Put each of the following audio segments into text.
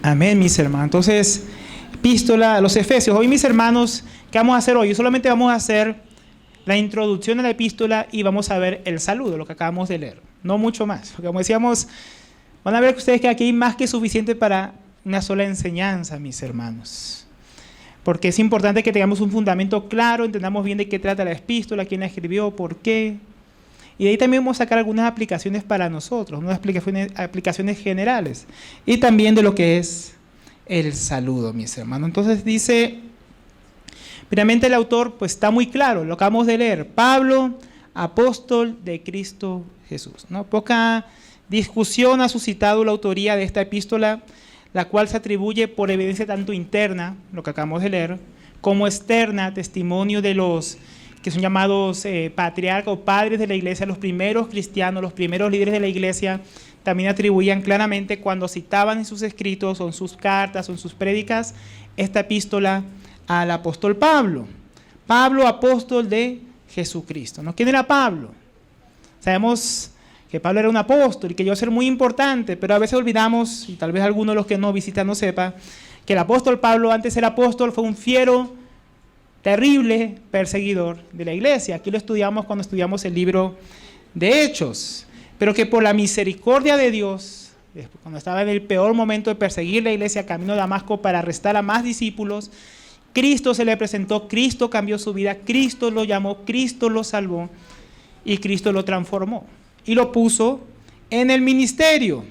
Amén, mis hermanos. Entonces, epístola a los Efesios. Hoy, mis hermanos, ¿qué vamos a hacer hoy? Solamente vamos a hacer la introducción a la epístola y vamos a ver el saludo, lo que acabamos de leer. No mucho más. Porque como decíamos, van a ver ustedes que aquí hay más que suficiente para una sola enseñanza, mis hermanos. Porque es importante que tengamos un fundamento claro, entendamos bien de qué trata la epístola, quién la escribió, por qué. Y de ahí también vamos a sacar algunas aplicaciones para nosotros, unas aplicaciones generales. Y también de lo que es el saludo, mis hermanos. Entonces dice, primeramente el autor pues está muy claro, lo acabamos de leer. Pablo, apóstol de Cristo Jesús, ¿no? Poca discusión ha suscitado la autoría de esta epístola, la cual se atribuye por evidencia tanto interna, lo que acabamos de leer, como externa, testimonio de los que son llamados patriarcas o padres de la iglesia, los primeros cristianos, los primeros líderes de la iglesia, también atribuían claramente cuando citaban en sus escritos o en sus cartas o en sus prédicas esta epístola al apóstol Pablo. Pablo, apóstol de Jesucristo, ¿no? ¿Quién era Pablo? Sabemos que Pablo era un apóstol y que llegó a ser muy importante, pero a veces olvidamos, y tal vez alguno de los que no visitan no sepa, que el apóstol Pablo, antes de ser apóstol, fue un fiero, terrible perseguidor de la iglesia. Aquí lo estudiamos cuando estudiamos el libro de Hechos, pero que por la misericordia de Dios, cuando estaba en el peor momento de perseguir la iglesia camino a Damasco para arrestar a más discípulos, Cristo se le presentó, Cristo cambió su vida, Cristo lo llamó, Cristo lo salvó y Cristo lo transformó y lo puso en el ministerio.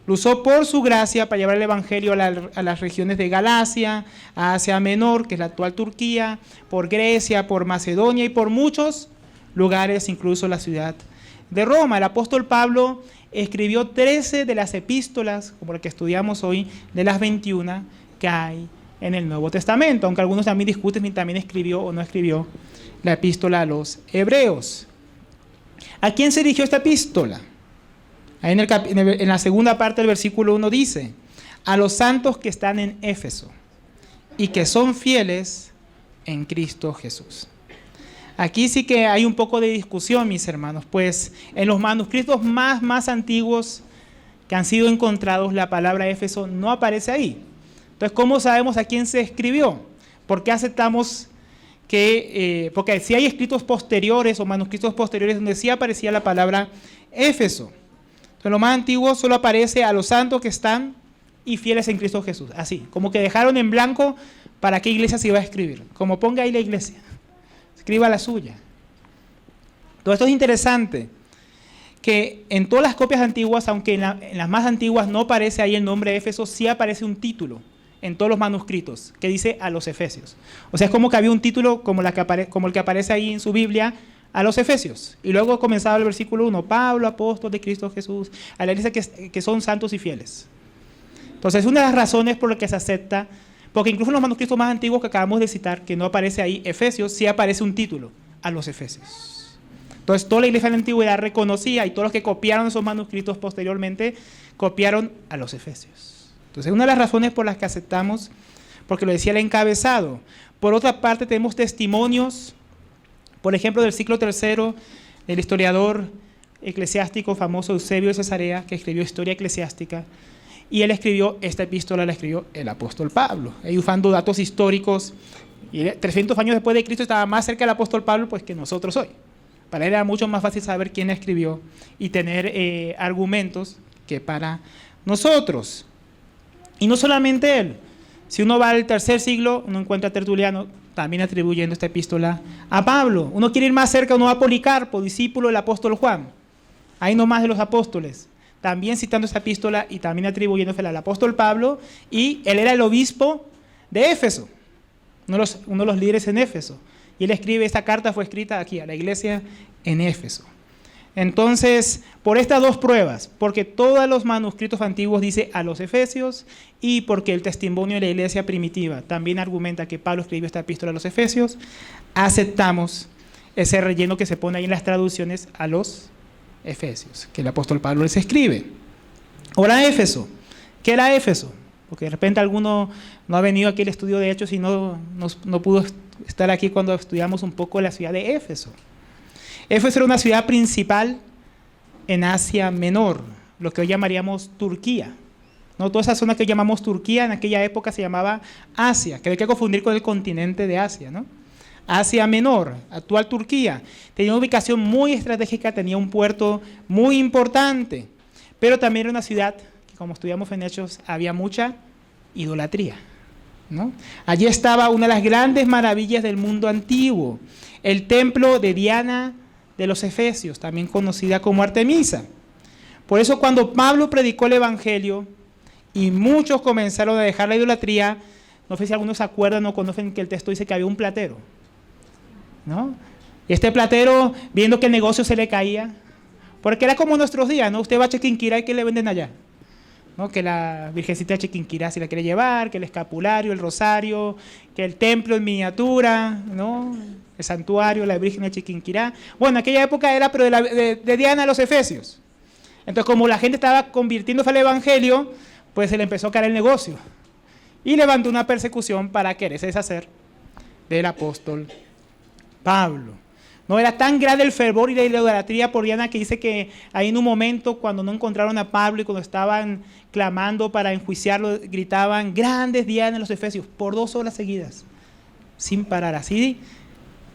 Lo usó por su gracia para llevar el evangelio a las regiones de Galacia, a Asia Menor, que es la actual Turquía, por Grecia, por Macedonia y por muchos lugares, incluso la ciudad de Roma. El apóstol Pablo escribió 13 de las epístolas, como la que estudiamos hoy, de las 21 que hay en el Nuevo Testamento, aunque algunos también discuten si también escribió o no escribió la epístola a los hebreos. ¿A quién se dirigió esta epístola? Ahí en la segunda parte del versículo 1 dice, a los santos que están en Éfeso y que son fieles en Cristo Jesús. Aquí sí que hay un poco de discusión, mis hermanos, pues en los manuscritos más antiguos que han sido encontrados, la palabra Éfeso no aparece ahí. Entonces, ¿cómo sabemos a quién se escribió? ¿Por qué aceptamos que, porque si hay escritos posteriores o manuscritos posteriores donde sí aparecía la palabra Éfeso? En lo más antiguo solo aparece a los santos que están y fieles en Cristo Jesús. Así, como que dejaron en blanco para qué iglesia se iba a escribir. Como ponga ahí la iglesia, escriba la suya. Todo esto es interesante, que en todas las copias antiguas, aunque en las más antiguas no aparece ahí el nombre de Éfeso, sí aparece un título en todos los manuscritos que dice a los Efesios. O sea, es como que había un título como el que aparece ahí en su Biblia, a los Efesios, y luego comenzaba el versículo 1, Pablo, apóstol de Cristo Jesús, a la iglesia que son santos y fieles. Entonces, una de las razones por las que se acepta, porque incluso en los manuscritos más antiguos que acabamos de citar, que no aparece ahí Efesios, sí aparece un título, a los Efesios. Entonces, toda la iglesia de la antigüedad reconocía, y todos los que copiaron esos manuscritos posteriormente, copiaron a los Efesios. Entonces, una de las razones por las que aceptamos, porque lo decía el encabezado. Por otra parte, tenemos testimonios, por ejemplo, del siglo III, el historiador eclesiástico famoso Eusebio de Cesarea, que escribió Historia Eclesiástica, y él escribió esta epístola, la escribió el apóstol Pablo. Ahí usando datos históricos, y 300 años después de Cristo estaba más cerca del apóstol Pablo pues, que nosotros hoy. Para él era mucho más fácil saber quién la escribió y tener argumentos que para nosotros. Y no solamente él. Si uno va al tercer siglo, uno encuentra a Tertuliano también atribuyendo esta epístola a Pablo. Uno quiere ir más cerca, uno va a Policarpo, discípulo del apóstol Juan. Ahí nomás de los apóstoles. También citando esta epístola y también atribuyéndosela al apóstol Pablo. Y él era el obispo de Éfeso, uno de los líderes en Éfeso. Y él escribe, esta carta fue escrita aquí, a la iglesia en Éfeso. Entonces, por estas dos pruebas, porque todos los manuscritos antiguos dice a los Efesios y porque el testimonio de la iglesia primitiva también argumenta que Pablo escribió esta epístola a los Efesios, aceptamos ese relleno que se pone ahí en las traducciones a los Efesios, que el apóstol Pablo les escribe. Ahora Éfeso, ¿qué era Éfeso? Porque de repente alguno no ha venido aquí al estudio de Hechos y no pudo estar aquí cuando estudiamos un poco la ciudad de Éfeso. Éfeso era una ciudad principal en Asia Menor, lo que hoy llamaríamos Turquía. ¿no? Toda esa zona que llamamos Turquía, en aquella época se llamaba Asia, que hay que confundir con el continente de Asia, ¿no? Asia Menor, actual Turquía, tenía una ubicación muy estratégica, tenía un puerto muy importante, pero también era una ciudad que, como estudiamos en Hechos, había mucha idolatría, ¿no? Allí estaba una de las grandes maravillas del mundo antiguo, el templo de Diana de los Efesios, también conocida como Artemisa. Por eso cuando Pablo predicó el Evangelio y muchos comenzaron a dejar la idolatría, no sé si algunos se acuerdan o conocen que el texto dice que había un platero, ¿no? Y este platero, viendo que el negocio se le caía, porque era como nuestros días, ¿no? Usted va a Chiquinquirá y ¿qué le venden allá? ¿No? Que la Virgencita de Chiquinquirá si la quiere llevar, que el escapulario, el rosario, que el templo en miniatura, ¿no? El santuario, la Virgen de Chiquinquirá. Bueno, aquella época era pero de Diana de los Efesios. Entonces, como la gente estaba convirtiéndose al Evangelio, pues se le empezó a caer el negocio. Y levantó una persecución para quererse deshacer del apóstol Pablo. No era tan grande el fervor y la idolatría por Diana que dice que ahí en un momento cuando no encontraron a Pablo y cuando estaban clamando para enjuiciarlo, gritaban, grandes Diana de los Efesios, por 2 horas seguidas, sin parar. Así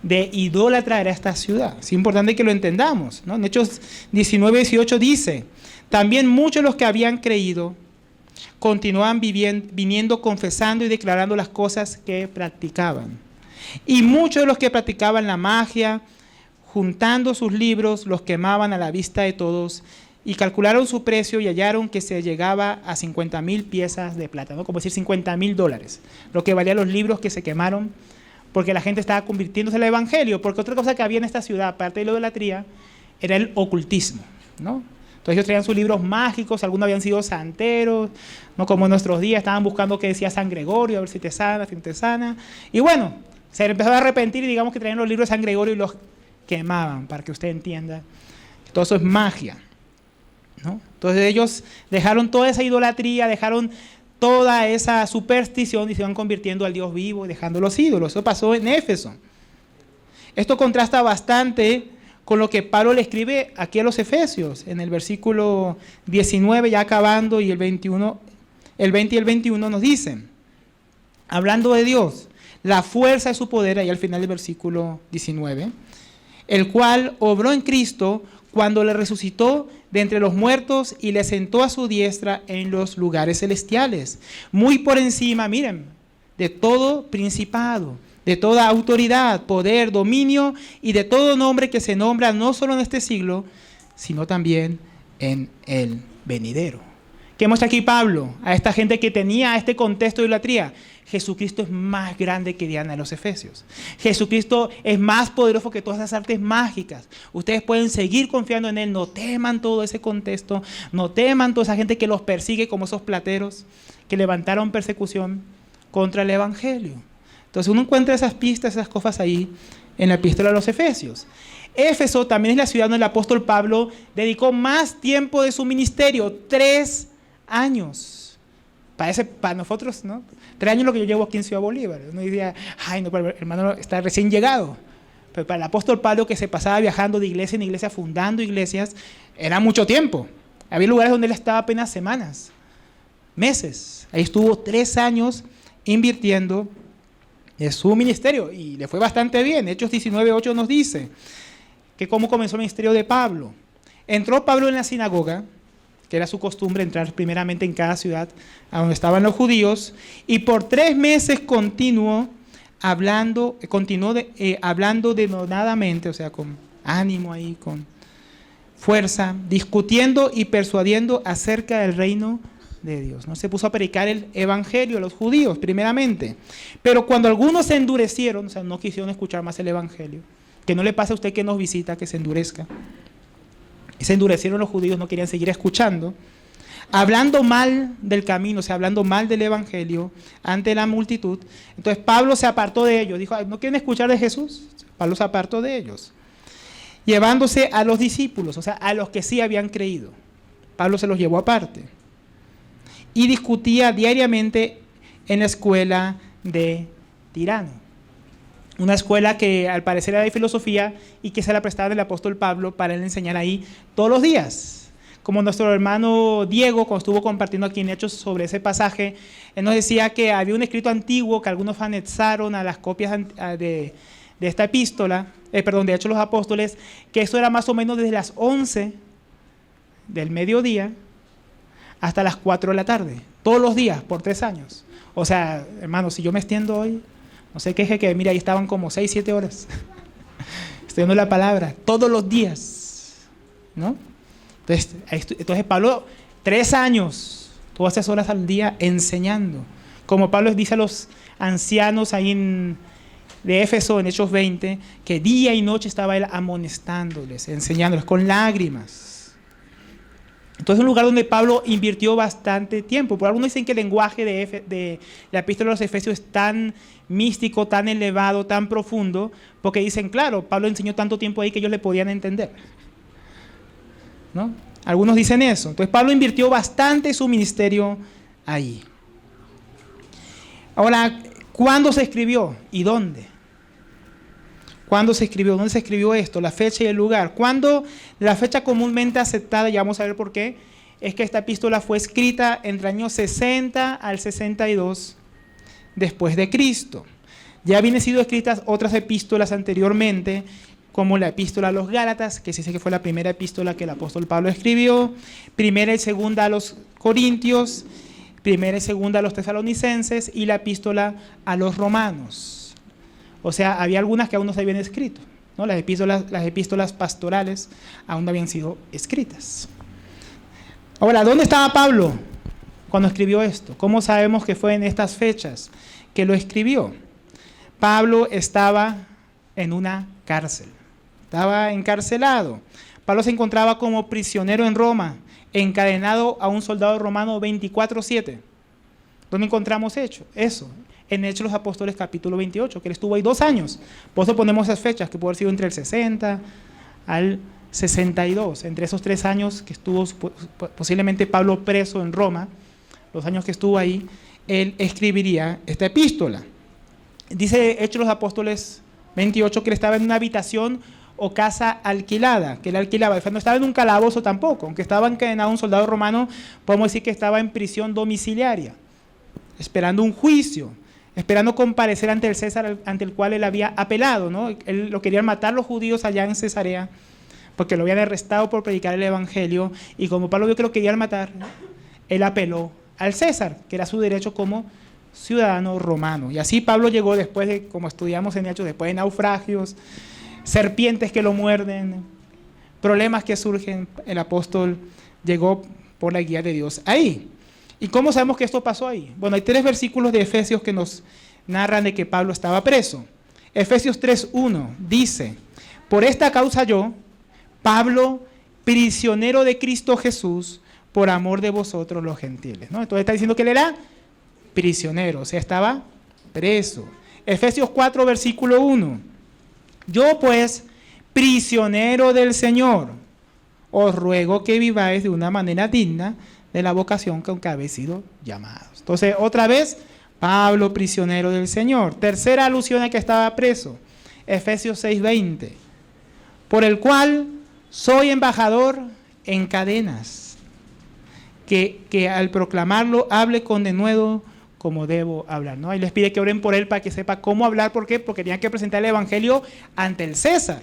de idólatra era esta ciudad. Es importante que lo entendamos, ¿no? En Hechos 19:18 dice, también muchos de los que habían creído continuaban viniendo, confesando y declarando las cosas que practicaban. Y muchos de los que practicaban la magia, juntando sus libros, los quemaban a la vista de todos y calcularon su precio y hallaron que se llegaba a 50,000 piezas de plata, ¿no? Como decir $50,000, lo que valían los libros que se quemaron, porque la gente estaba convirtiéndose al Evangelio, porque otra cosa que había en esta ciudad, aparte de la idolatría, era el ocultismo, ¿no? Entonces ellos traían sus libros mágicos, algunos habían sido santeros, no como en nuestros días, estaban buscando qué decía San Gregorio, a ver si te sana, si no te sana. Y bueno, se empezaron a arrepentir y digamos que traían los libros de San Gregorio y los quemaban, para que usted entienda. Todo eso es magia, ¿no? Entonces ellos dejaron toda esa idolatría, dejaron toda esa superstición y se iban convirtiendo al Dios vivo, dejando los ídolos. Eso pasó en Éfeso. Esto contrasta bastante con lo que Pablo le escribe aquí a los Efesios, en el versículo 19, ya acabando, y el 21, el 20 y el 21 nos dicen, hablando de Dios, la fuerza de su poder, ahí al final del versículo 19, el cual obró en Cristo cuando le resucitó de entre los muertos y le sentó a su diestra en los lugares celestiales, muy por encima, miren, de todo principado, de toda autoridad, poder, dominio y de todo nombre que se nombra no solo en este siglo, sino también en el venidero. ¿Qué muestra aquí Pablo a esta gente que tenía este contexto de idolatría? Jesucristo es más grande que Diana de los Efesios. Jesucristo es más poderoso que todas esas artes mágicas. Ustedes pueden seguir confiando en Él. No teman todo ese contexto. No teman toda esa gente que los persigue como esos plateros que levantaron persecución contra el Evangelio. Entonces uno encuentra esas pistas, esas cosas ahí en la epístola a los Efesios. Éfeso también es la ciudad donde el apóstol Pablo dedicó más tiempo de su ministerio, 3 años. Para nosotros, ¿no? 3 años lo que yo llevo aquí en Ciudad Bolívar. Uno diría, ay, no, pero el hermano está recién llegado. Pero para el apóstol Pablo, que se pasaba viajando de iglesia en iglesia, fundando iglesias, era mucho tiempo. Había lugares donde él estaba apenas semanas, meses. Ahí estuvo 3 años invirtiendo en su ministerio y le fue bastante bien. Hechos 19:8 nos dice que cómo comenzó el ministerio de Pablo. Entró Pablo en la sinagoga, que era su costumbre entrar primeramente en cada ciudad a donde estaban los judíos, y por 3 meses continuó hablando denodadamente, o sea, con ánimo ahí, con fuerza, discutiendo y persuadiendo acerca del reino de Dios, ¿no? Se puso a predicar el evangelio a los judíos primeramente, pero cuando algunos se endurecieron, o sea, no quisieron escuchar más el evangelio, que no le pase a usted que nos visita, que se endurezca, y se endurecieron los judíos, no querían seguir escuchando, hablando mal del camino, o sea, hablando mal del evangelio ante la multitud. Entonces Pablo se apartó de ellos, dijo, ¿no quieren escuchar de Jesús? Pablo se apartó de ellos, llevándose a los discípulos, o sea, a los que sí habían creído. Pablo se los llevó aparte y discutía diariamente en la escuela de Tirano, una escuela que al parecer era de filosofía y que se la prestaba el apóstol Pablo para él enseñar ahí todos los días. como nuestro hermano Diego, cuando estuvo compartiendo aquí en Hechos sobre ese pasaje, él nos decía que había un escrito antiguo que algunos anexaron a las copias de esta epístola, de Hechos de los Apóstoles, que eso era más o menos desde las 11 del mediodía hasta las 4 de la tarde, todos los días, por 3 años. O sea, hermano, si yo me extiendo hoy, no sé qué es que, mira, ahí estaban como 6, 7 horas estudiando la palabra, todos los días, ¿no? Entonces Pablo, 3 años, todas esas horas al día enseñando. Como Pablo dice a los ancianos ahí de Éfeso, en Hechos 20, que día y noche estaba él amonestándoles, enseñándoles con lágrimas. Entonces es un lugar donde Pablo invirtió bastante tiempo. Por algunos dicen que el lenguaje de la epístola de los Efesios es tan místico, tan elevado, tan profundo, porque dicen, claro, Pablo enseñó tanto tiempo ahí que ellos le podían entender, ¿no? Algunos dicen eso. Entonces Pablo invirtió bastante su ministerio ahí. Ahora, ¿cuándo se escribió y dónde? ¿Cuándo se escribió? ¿Dónde se escribió esto? La fecha y el lugar. ¿Cuándo? La fecha comúnmente aceptada, ya vamos a ver por qué, es que esta epístola fue escrita entre el año 60 al 62 después de Cristo. Ya habían sido escritas otras epístolas anteriormente, como la epístola a los Gálatas, que se dice que fue la primera epístola que el apóstol Pablo escribió, primera y segunda a los Corintios, primera y segunda a los Tesalonicenses y la epístola a los Romanos. O sea, había algunas que aún no se habían escrito, ¿no? Las epístolas pastorales aún no habían sido escritas. Ahora, ¿dónde estaba Pablo cuando escribió esto? ¿Cómo sabemos que fue en estas fechas que lo escribió? Pablo estaba en una cárcel, estaba encarcelado. Pablo se encontraba como prisionero en Roma, encadenado a un soldado romano 24/7. ¿Dónde encontramos eso? En Hechos de los Apóstoles capítulo 28, que él estuvo ahí 2 años. Por eso ponemos esas fechas, que puede haber sido entre el 60 al 62. Entre esos 3 años que estuvo posiblemente Pablo preso en Roma, los años que estuvo ahí, él escribiría esta epístola. Dice Hechos de los Apóstoles 28 que él estaba en una habitación o casa alquilada, que él alquilaba. No estaba en un calabozo tampoco, aunque estaba encadenado un soldado romano, podemos decir que estaba en prisión domiciliaria, esperando un juicio, esperando comparecer ante el César ante el cual él había apelado, ¿no? Él lo querían matar los judíos allá en Cesarea, porque lo habían arrestado por predicar el evangelio, y como Pablo vio que lo querían matar, él apeló al César, que era su derecho como ciudadano romano. Y así Pablo llegó después de, como estudiamos en Hechos, después de naufragios, serpientes que lo muerden, problemas que surgen, el apóstol llegó por la guía de Dios ahí. ¿Y cómo sabemos que esto pasó ahí? Bueno, hay 3 versículos de Efesios que nos narran de que Pablo estaba preso. Efesios 3:1 dice, por esta causa yo, Pablo, prisionero de Cristo Jesús, por amor de vosotros los gentiles, ¿no? Entonces está diciendo que él era prisionero, o sea, estaba preso. Efesios 4, versículo 1. Yo pues, prisionero del Señor, os ruego que viváis de una manera digna de la vocación con que habéis sido llamados. Entonces, otra vez, Pablo, prisionero del Señor. Tercera alusión a que estaba preso, Efesios 6:20, por el cual soy embajador en cadenas, que al proclamarlo hable con denuedo como debo hablar, ¿no? Y les pide que oren por él para que sepa cómo hablar. ¿Por qué? Porque tenían que presentar el evangelio ante el César,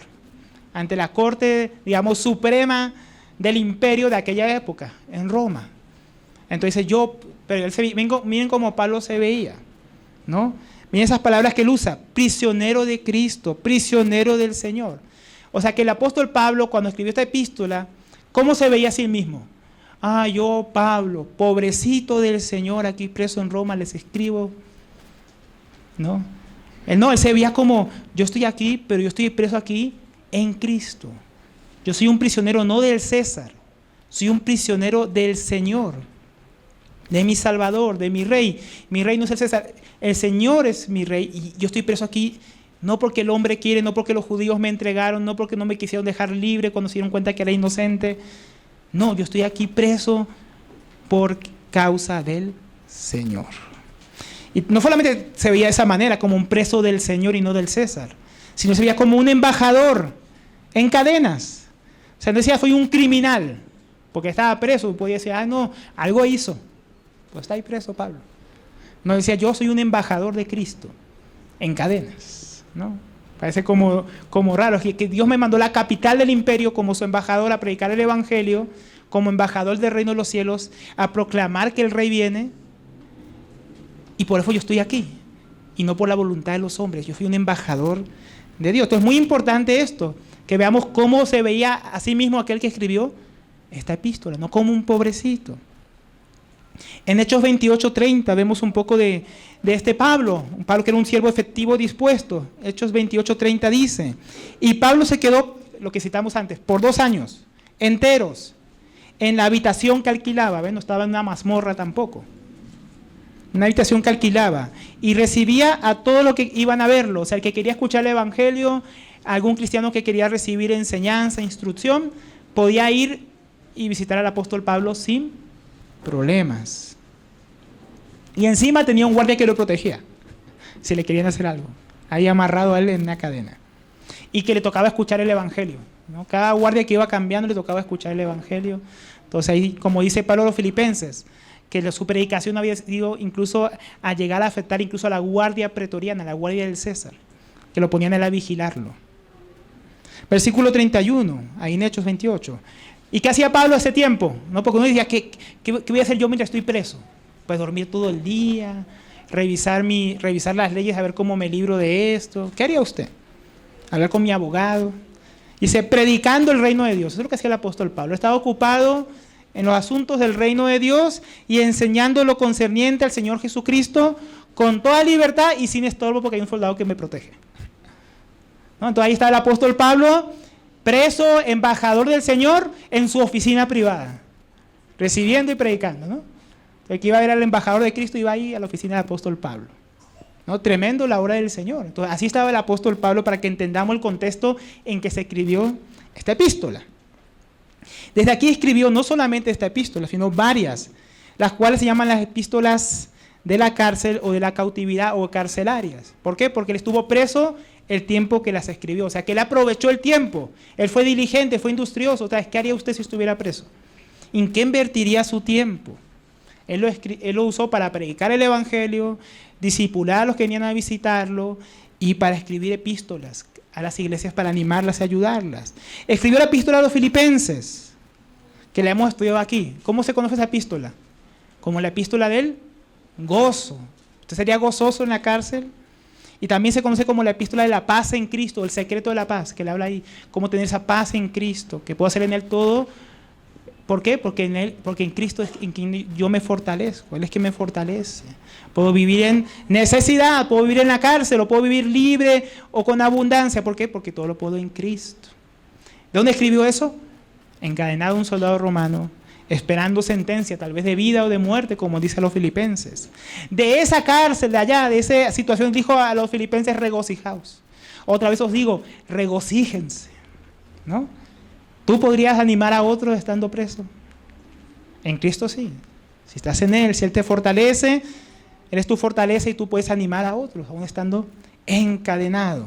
ante la corte, digamos, suprema del imperio de aquella época, en Roma. Entonces miren cómo Pablo se veía, ¿no? Miren esas palabras que él usa, prisionero de Cristo, prisionero del Señor. O sea que el apóstol Pablo, cuando escribió esta epístola, ¿cómo se veía a sí mismo? Yo, Pablo, pobrecito del Señor, aquí preso en Roma, les escribo, ¿no? Él se veía como, yo estoy aquí, pero yo estoy preso aquí en Cristo. Yo soy un prisionero no del César, soy un prisionero del Señor, de mi Salvador, de mi Rey. Mi Rey no es el César, el Señor es mi Rey, y yo estoy preso aquí no porque el hombre quiere, no porque los judíos me entregaron, no porque no me quisieron dejar libre cuando se dieron cuenta que era inocente. No, yo estoy aquí preso por causa del Señor. Y no solamente se veía de esa manera, como un preso del Señor y no del César, sino se veía como un embajador en cadenas. O sea, no decía, soy un criminal. porque estaba preso, podía decir, no, algo hizo. Pues está ahí preso Pablo. No, decía, yo soy un embajador de Cristo, en cadenas, ¿no? Parece como raro, que Dios me mandó a la capital del imperio como su embajador a predicar el evangelio, como embajador del reino de los cielos, a proclamar que el rey viene, y por eso yo estoy aquí, y no por la voluntad de los hombres, yo fui un embajador de Dios. Entonces es muy importante esto, que veamos cómo se veía a sí mismo aquel que escribió esta epístola, no como un pobrecito. En Hechos 28:30 vemos un poco de este Pablo, un Pablo que era un siervo efectivo dispuesto. Hechos 28:30 dice, y Pablo se quedó, lo que citamos antes, por 2 años enteros en la habitación que alquilaba, ¿ven? No estaba en una mazmorra tampoco, una habitación que alquilaba, y recibía a todos los que iban a verlo, o sea, el que quería escuchar el evangelio, algún cristiano que quería recibir enseñanza, instrucción, podía ir y visitar al apóstol Pablo sin problemas. Y encima tenía un guardia que lo protegía si le querían hacer algo, ahí amarrado a él en una cadena, y que le tocaba escuchar el evangelio, ¿no? Cada guardia que iba cambiando le tocaba escuchar el evangelio. Entonces ahí, como dice Pablo a los filipenses, que su predicación había sido incluso a llegar a afectar incluso a la guardia pretoriana, la guardia del César, que lo ponían a él a vigilarlo. Versículo 31, ahí en Hechos 28. ¿Y qué hacía Pablo ese tiempo? ¿No? Porque uno decía, ¿qué voy a hacer yo mientras estoy preso? Pues dormir todo el día, revisar las leyes, a ver cómo me libro de esto. ¿Qué haría usted? Hablar con mi abogado. Dice, predicando el reino de Dios. Eso es lo que hacía el apóstol Pablo. Estaba ocupado en los asuntos del reino de Dios y enseñando lo concerniente al Señor Jesucristo con toda libertad y sin estorbo, porque hay un soldado que me protege, ¿no? Entonces ahí está el apóstol Pablo, preso, embajador del Señor en su oficina privada, recibiendo y predicando, ¿no? El que iba a ver al embajador de Cristo iba ahí a la oficina del apóstol Pablo, ¿no? Tremendo la obra del Señor. Entonces así estaba el apóstol Pablo, para que entendamos el contexto en que se escribió esta epístola. Desde aquí escribió no solamente esta epístola, sino varias, las cuales se llaman las epístolas de la cárcel o de la cautividad o carcelarias. ¿Por qué? Porque él estuvo preso el tiempo que las escribió. O sea, que él aprovechó el tiempo. Él fue diligente, fue industrioso. O sea, ¿qué haría usted si estuviera preso? ¿En qué invertiría su tiempo? Él lo usó para predicar el evangelio, discipular a los que venían a visitarlo y para escribir epístolas a las iglesias para animarlas y ayudarlas. Escribió la epístola a los filipenses, que la hemos estudiado aquí. ¿Cómo se conoce esa epístola? Como la epístola del gozo. ¿Usted sería gozoso en la cárcel? Y también se conoce como la epístola de la paz en Cristo, el secreto de la paz, que le habla ahí, cómo tener esa paz en Cristo, que puedo hacer en Él todo. ¿Por qué? Porque en Cristo es en quien yo me fortalezco, Él es quien me fortalece. Puedo vivir en necesidad, puedo vivir en la cárcel, o puedo vivir libre o con abundancia. ¿Por qué? Porque todo lo puedo en Cristo. ¿De dónde escribió eso? Encadenado un soldado romano, esperando sentencia, tal vez de vida o de muerte, como dice a los filipenses. De esa cárcel, de allá, de esa situación, dijo a los filipenses, regocijaos. Otra vez os digo, regocíjense, ¿no? ¿Tú podrías animar a otros estando preso? En Cristo sí. Si estás en Él, si Él te fortalece, Él es tu fortaleza y tú puedes animar a otros, aún estando encadenado.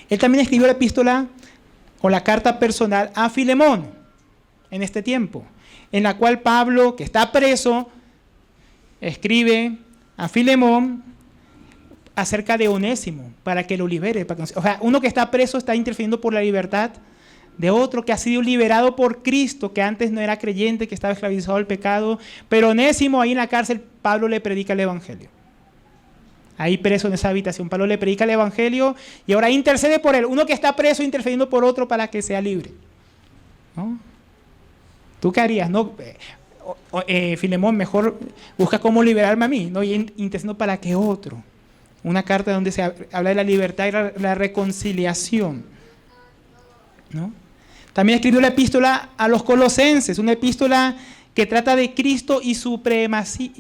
Él también escribió la epístola o la carta personal a Filemón en este tiempo, en la cual Pablo, que está preso, escribe a Filemón acerca de Onésimo, para que lo libere. O sea, uno que está preso está interfiriendo por la libertad de otro que ha sido liberado por Cristo, que antes no era creyente, que estaba esclavizado al pecado, pero Onésimo ahí en la cárcel, Pablo le predica el evangelio. Ahí preso en esa habitación, Pablo le predica el evangelio y ahora intercede por él. Uno que está preso intercediendo por otro para que sea libre, ¿no? ¿Tú qué harías? No, Filemón, mejor busca cómo liberarme a mí, ¿no? Y intercediendo para que otro. Una carta donde se habla de la libertad y la reconciliación, ¿no? También escribió la epístola a los colosenses, una epístola que trata de Cristo y supremacía,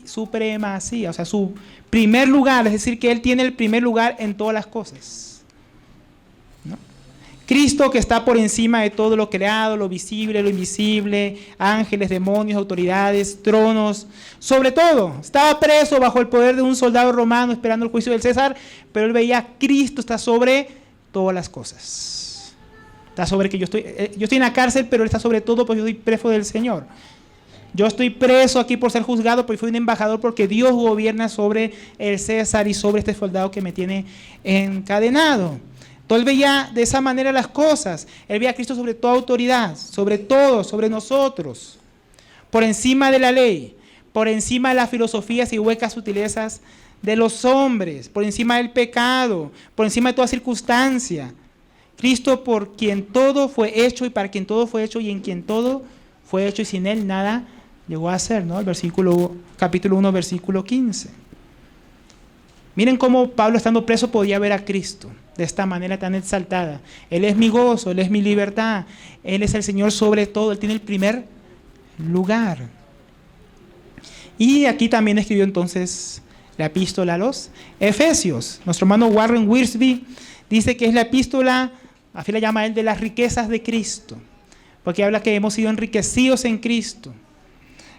o sea, su primer lugar, es decir, que Él tiene el primer lugar en todas las cosas, ¿no? Cristo que está por encima de todo lo creado, lo visible, lo invisible, ángeles, demonios, autoridades, tronos, sobre todo, estaba preso bajo el poder de un soldado romano esperando el juicio del César, pero él veía a Cristo está sobre todas las cosas. Está sobre que yo estoy en la cárcel, pero Él está sobre todo porque yo soy preso del Señor. Yo estoy preso aquí por ser juzgado, porque fui un embajador, porque Dios gobierna sobre el César y sobre este soldado que me tiene encadenado. Entonces Él veía de esa manera las cosas. Él veía a Cristo sobre toda autoridad, sobre todo, sobre nosotros, por encima de la ley, por encima de las filosofías y huecas sutilezas de los hombres, por encima del pecado, por encima de toda circunstancia. Cristo, por quien todo fue hecho y para quien todo fue hecho y en quien todo fue hecho y sin Él nada llegó a ser, ¿no? Capítulo 1, versículo 15. Miren cómo Pablo, estando preso, podía ver a Cristo de esta manera tan exaltada. Él es mi gozo, Él es mi libertad, Él es el Señor sobre todo, Él tiene el primer lugar. Y aquí también escribió entonces la epístola a los Efesios. Nuestro hermano Warren Wiersbe dice que es la epístola, así la llama él, de las riquezas de Cristo, porque habla que hemos sido enriquecidos en Cristo,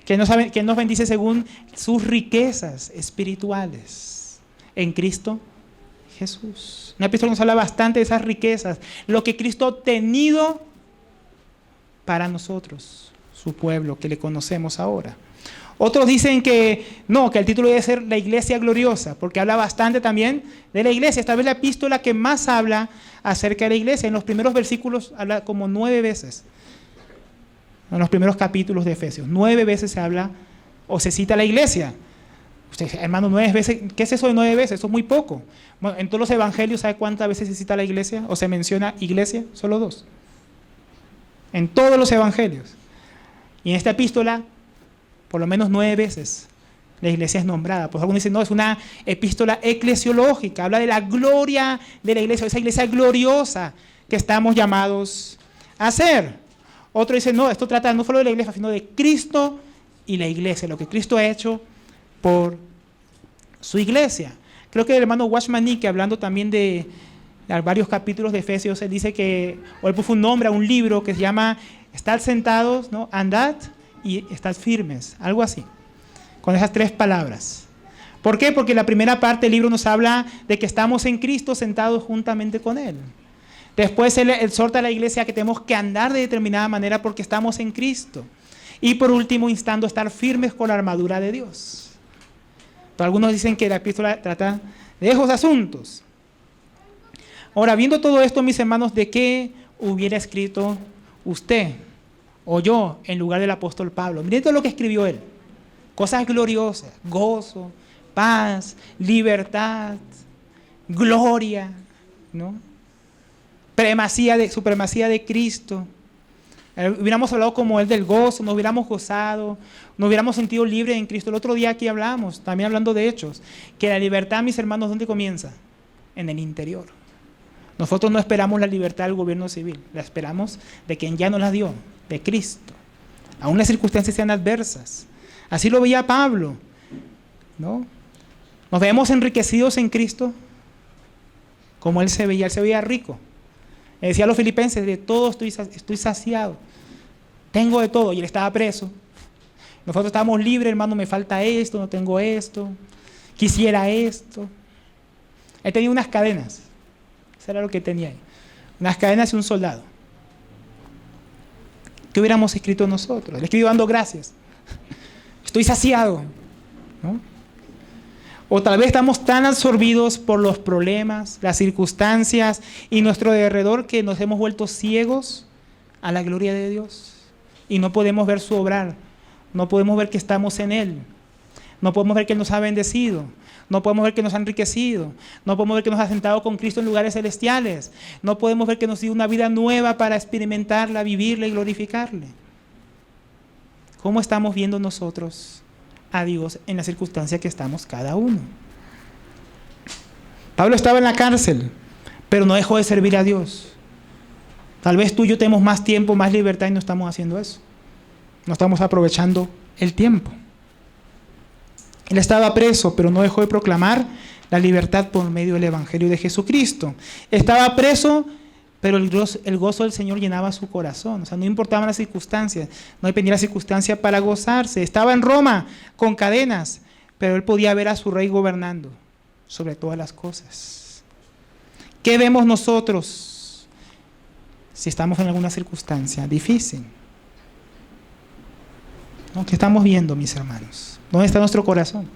que nos bendice según sus riquezas espirituales en Cristo Jesús. Una epístola nos habla bastante de esas riquezas, lo que Cristo ha obtenido para nosotros, su pueblo, que le conocemos ahora. Otros dicen que no, que el título debe ser La Iglesia Gloriosa, porque habla bastante también de la iglesia. Esta vez la epístola que más habla acerca de la iglesia. En los primeros versículos habla como 9 veces. En los primeros capítulos de Efesios, 9 veces se habla o se cita la iglesia. Usted dice, hermano, 9 veces, ¿qué es eso de 9 veces? Eso es muy poco. Bueno, en todos los evangelios, ¿sabe cuántas veces se cita la iglesia o se menciona iglesia? Solo 2. En todos los evangelios. Y en esta epístola, por lo menos 9 veces la iglesia es nombrada. Pues algunos dicen, no, es una epístola eclesiológica, habla de la gloria de la iglesia, esa iglesia gloriosa que estamos llamados a ser. Otro dice, no, esto trata no solo de la iglesia, sino de Cristo y la iglesia, lo que Cristo ha hecho por su iglesia. Creo que el hermano Watchman Nee, hablando también de varios capítulos de Efesios, él dice que, o él puso un nombre a un libro que se llama Estad sentados, ¿no? Andad y estad firmes, algo así, con esas 3 palabras. ¿Por qué? Porque la primera parte del libro nos habla de que estamos en Cristo sentados juntamente con Él. Después él exhorta a la iglesia que tenemos que andar de determinada manera porque estamos en Cristo. Y por último, instando a estar firmes con la armadura de Dios. Pero algunos dicen que la epístola trata de esos asuntos. Ahora, viendo todo esto, mis hermanos, ¿de qué hubiera escrito usted o yo en lugar del apóstol Pablo? Miren todo lo que escribió él. Cosas gloriosas, gozo, paz, libertad, gloria, ¿no? Supremacía de Cristo. Hubiéramos hablado como él del gozo, nos hubiéramos gozado, nos hubiéramos sentido libres en Cristo. El otro día aquí hablamos, también hablando de hechos, que la libertad, mis hermanos, ¿dónde comienza? En el interior. Nosotros no esperamos la libertad del gobierno civil, la esperamos de quien ya nos la dio, de Cristo. Aún las circunstancias sean adversas. Así lo veía Pablo, ¿no? Nos vemos enriquecidos en Cristo, como él se veía rico. Le decía a los filipenses, de todo estoy saciado, tengo de todo, y él estaba preso. Nosotros estábamos libres, hermano, me falta esto, no tengo esto, quisiera esto. Él tenía unas cadenas, eso era lo que tenía ahí, unas cadenas y un soldado. ¿Qué hubiéramos escrito nosotros? Le escribo dando gracias, estoy saciado, ¿no? O tal vez estamos tan absorbidos por los problemas, las circunstancias y nuestro alrededor que nos hemos vuelto ciegos a la gloria de Dios y no podemos ver su obrar, no podemos ver que estamos en Él, no podemos ver que Él nos ha bendecido, no podemos ver que nos ha enriquecido, no podemos ver que nos ha sentado con Cristo en lugares celestiales, no podemos ver que nos dio una vida nueva para experimentarla, vivirla y glorificarle. ¿Cómo estamos viendo nosotros a Dios en la circunstancia que estamos cada uno? Pablo estaba en la cárcel, pero no dejó de servir a Dios. Tal vez tú y yo tenemos más tiempo, más libertad y no estamos haciendo eso. No estamos aprovechando el tiempo. Él estaba preso, pero no dejó de proclamar la libertad por medio del Evangelio de Jesucristo. Estaba preso, pero el gozo del Señor llenaba su corazón. O sea, no importaban las circunstancias, no dependía de la circunstancia para gozarse. Estaba en Roma con cadenas, pero él podía ver a su rey gobernando sobre todas las cosas. ¿Qué vemos nosotros si estamos en alguna circunstancia difícil? ¿No? ¿Qué estamos viendo, mis hermanos? ¿Dónde está nuestro corazón?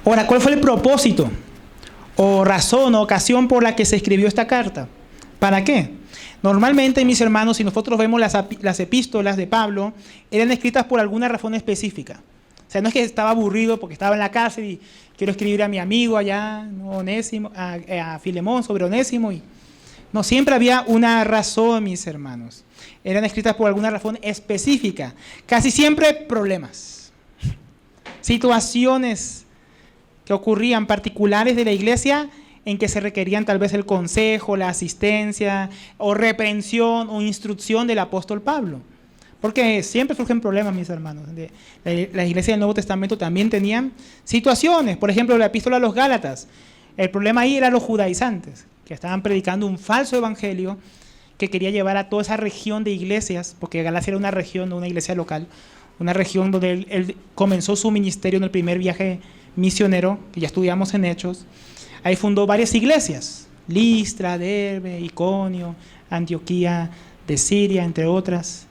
Ahora, ¿cuál fue el propósito o razón o ocasión por la que se escribió esta carta? ¿Para qué? Normalmente, mis hermanos, si nosotros vemos las epístolas de Pablo, eran escritas por alguna razón específica. O sea, no es que estaba aburrido porque estaba en la cárcel y quiero escribir a mi amigo allá, ¿no? Onésimo, a Filemón sobre Onésimo. No, siempre había una razón, mis hermanos. Eran escritas por alguna razón específica. Casi siempre problemas, situaciones que ocurrían particulares de la iglesia en que se requerían tal vez el consejo, la asistencia o reprensión o instrucción del apóstol Pablo. Porque siempre surgen problemas, mis hermanos. La iglesia del Nuevo Testamento también tenían situaciones. Por ejemplo, la epístola a los Gálatas. El problema ahí era los judaizantes, que estaban predicando un falso evangelio que quería llevar a toda esa región de iglesias, porque Galacia era una región, no una iglesia local, una región donde él comenzó su ministerio en el primer viaje misionero, que ya estudiamos en Hechos. Ahí fundó varias iglesias, Listra, Derbe, Iconio, Antioquía de Siria, entre otras.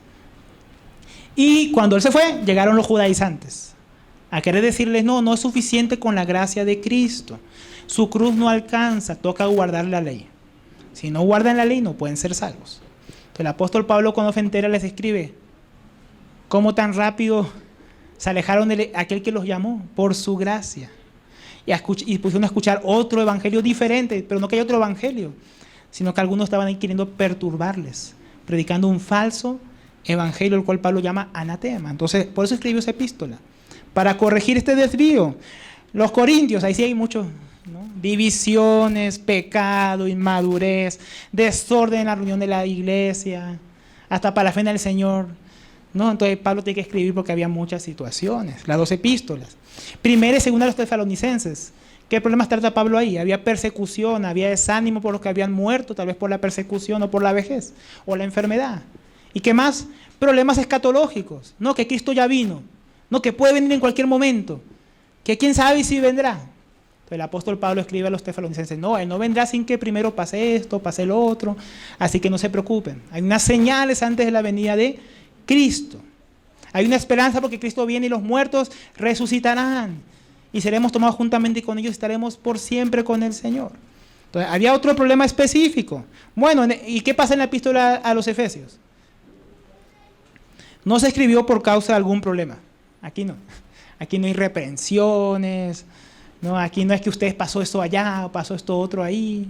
Y cuando él se fue, llegaron los judaizantes a querer decirles, no es suficiente con la gracia de Cristo. Su cruz no alcanza, toca guardar la ley. Si no guardan la ley, no pueden ser salvos. Entonces, el apóstol Pablo, cuando se entera, les escribe, ¿cómo tan rápido se alejaron de aquel que los llamó? Por su gracia. Y pusieron a escuchar otro evangelio diferente, pero no que haya otro evangelio, sino que algunos estaban ahí queriendo perturbarles, predicando un falso evangelio, el cual Pablo llama anatema. Entonces, por eso escribió esa epístola, para corregir este desvío. Los corintios, ahí sí hay mucho, ¿no? Divisiones, pecado, inmadurez, desorden en la reunión de la iglesia, hasta para la fe en el Señor, ¿no? Entonces Pablo tiene que escribir porque había muchas situaciones, las 2 epístolas. Primera y segunda a los tesalonicenses. ¿Qué problemas trata Pablo ahí? Había persecución, había desánimo por los que habían muerto, tal vez por la persecución o por la vejez o la enfermedad. ¿Y qué más? Problemas escatológicos, ¿no? Que Cristo ya vino, ¿no? Que puede venir en cualquier momento, que quién sabe si vendrá. Entonces el apóstol Pablo escribe a los tesalonicenses, no, él no vendrá sin que primero pase esto, pase lo otro, así que no se preocupen. Hay unas señales antes de la venida de Cristo. Hay una esperanza porque Cristo viene y los muertos resucitarán y seremos tomados juntamente con ellos y estaremos por siempre con el Señor. Entonces había otro problema específico. Bueno, ¿y qué pasa en la epístola a los Efesios? No se escribió por causa de algún problema. Aquí no. Aquí no hay reprensiones. No, aquí no es que ustedes pasó esto allá o pasó esto otro ahí.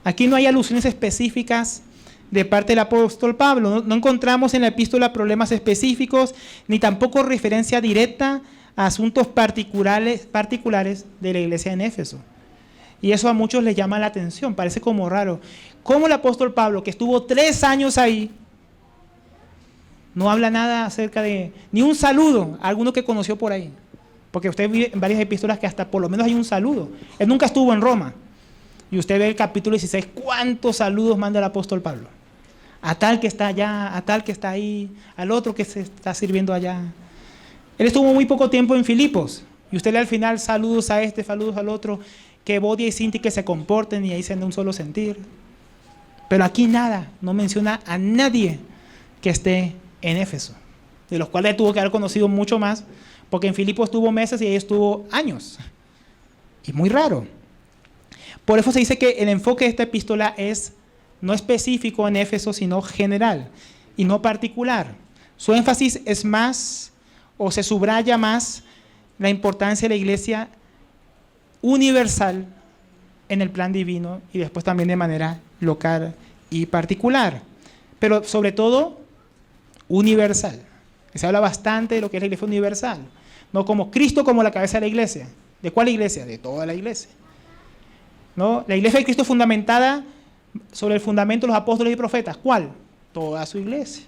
Aquí no hay alusiones específicas de parte del apóstol Pablo. No encontramos en la epístola problemas específicos, ni tampoco referencia directa a asuntos particulares de la iglesia en Éfeso. Y eso a muchos les llama la atención, parece como raro. ¿Cómo el apóstol Pablo, que estuvo 3 años ahí, no habla nada acerca de, ni un saludo a alguno que conoció por ahí? Porque usted ve en varias epístolas que hasta por lo menos hay un saludo. Él nunca estuvo en Roma. Y usted ve el capítulo 16, ¿cuántos saludos manda el apóstol Pablo? A tal que está allá, a tal que está ahí, al otro que se está sirviendo allá. Él estuvo muy poco tiempo en Filipos. Y usted lee al final saludos a este, saludos al otro, que Bodia y Sinti que se comporten y ahí se den un solo sentir. Pero aquí nada, no menciona a nadie que esté en Éfeso, de los cuales tuvo que haber conocido mucho más, porque en Filipos estuvo meses y ahí estuvo años. Y muy raro. Por eso se dice que el enfoque de esta epístola es no específico en Éfeso, sino general y no particular. Su énfasis es más, o se subraya más, la importancia de la iglesia universal en el plan divino y después también de manera local y particular. Pero sobre todo, universal. Se habla bastante de lo que es la iglesia universal. No como Cristo como la cabeza de la iglesia. ¿De cuál iglesia? De toda la iglesia. ¿No? La iglesia de Cristo es fundamentada sobre el fundamento de los apóstoles y profetas. ¿Cuál? Toda su iglesia.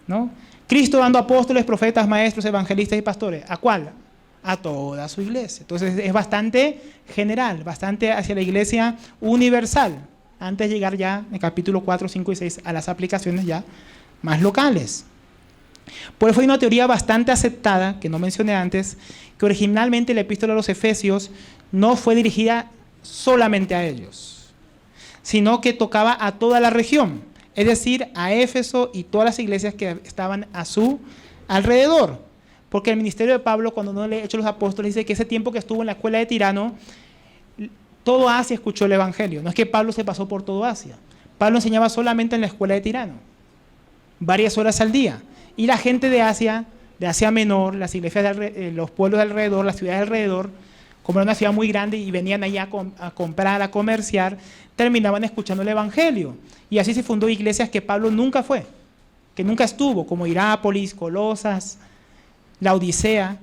¿No? Cristo dando apóstoles, profetas, maestros, evangelistas y pastores. ¿A cuál? A toda su iglesia. Entonces es bastante general, bastante hacia la iglesia universal, antes de llegar ya en capítulo 4, 5 y 6 a las aplicaciones ya más locales. Por eso hay una teoría bastante aceptada, que no mencioné antes, que originalmente la epístola a los Efesios no fue dirigida solamente a ellos, sino que tocaba a toda la región, es decir, a Éfeso y todas las iglesias que estaban a su alrededor. Porque el ministerio de Pablo, cuando uno lee Hechos de los Apóstoles, dice que ese tiempo que estuvo en la escuela de Tirano, todo Asia escuchó el evangelio. No es que Pablo se pasó por todo Asia. Pablo enseñaba solamente en la escuela de Tirano, varias horas al día. Y la gente de Asia Menor, las iglesias, los pueblos de alrededor, las ciudades de alrededor, como era una ciudad muy grande y venían allá a comprar, a comerciar, terminaban escuchando el evangelio. Y así se fundó iglesias que Pablo nunca fue, que nunca estuvo, como Hirápolis, Colosas, la Odisea,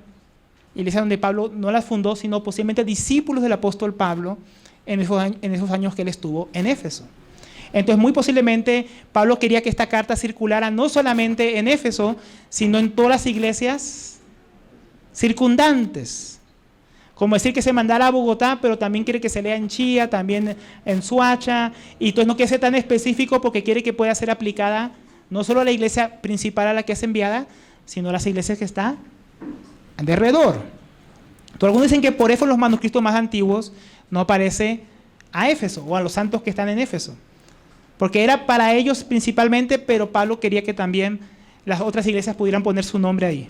iglesias donde Pablo no las fundó, sino posiblemente discípulos del apóstol Pablo en esos años que él estuvo en Éfeso. Entonces, muy posiblemente, Pablo quería que esta carta circulara no solamente en Éfeso, sino en todas las iglesias circundantes. Como decir que se mandara a Bogotá, pero también quiere que se lea en Chía, también en Suacha, y entonces no quiere ser tan específico porque quiere que pueda ser aplicada no solo a la iglesia principal a la que es enviada, sino a las iglesias que están de alrededor. Entonces, algunos dicen que por eso en los manuscritos más antiguos no aparece a Éfeso o a los santos que están en Éfeso, porque era para ellos principalmente, pero Pablo quería que también las otras iglesias pudieran poner su nombre ahí.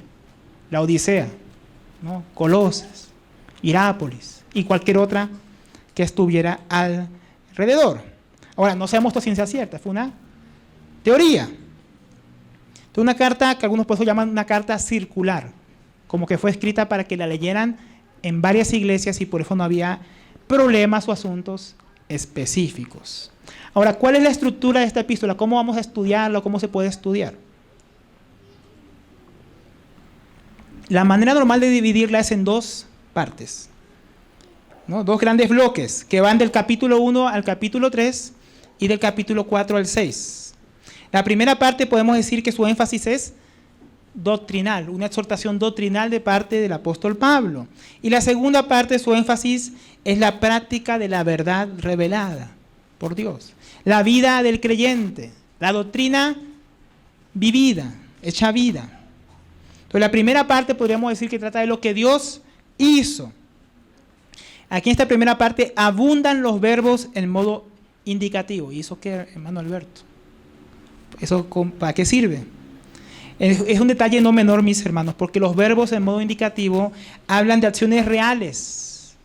La Odisea, ¿no? Colosas, Hirápolis y cualquier otra que estuviera alrededor. Ahora, no sabemos esto a ciencia cierta, fue una teoría. Entonces, una carta que algunos por eso llaman una carta circular, como que fue escrita para que la leyeran en varias iglesias y por eso no había problemas o asuntos específicos. Ahora, ¿cuál es la estructura de esta epístola? ¿Cómo vamos a estudiarla? ¿Cómo se puede estudiar? La manera normal de dividirla es en dos partes, ¿no? Dos grandes bloques que van del capítulo 1 al capítulo 3 y del capítulo 4 al 6. La primera parte podemos decir que su énfasis es doctrinal, una exhortación doctrinal de parte del apóstol Pablo. Y la segunda parte, su énfasis es la práctica de la verdad revelada por Dios, la vida del creyente, la doctrina vivida, hecha vida. Entonces, la primera parte podríamos decir que trata de lo que Dios hizo. Aquí en esta primera parte abundan los verbos en modo indicativo. ¿Y eso qué, hermano Alberto? ¿Eso para qué sirve? Es un detalle no menor, mis hermanos, porque los verbos en modo indicativo hablan de acciones reales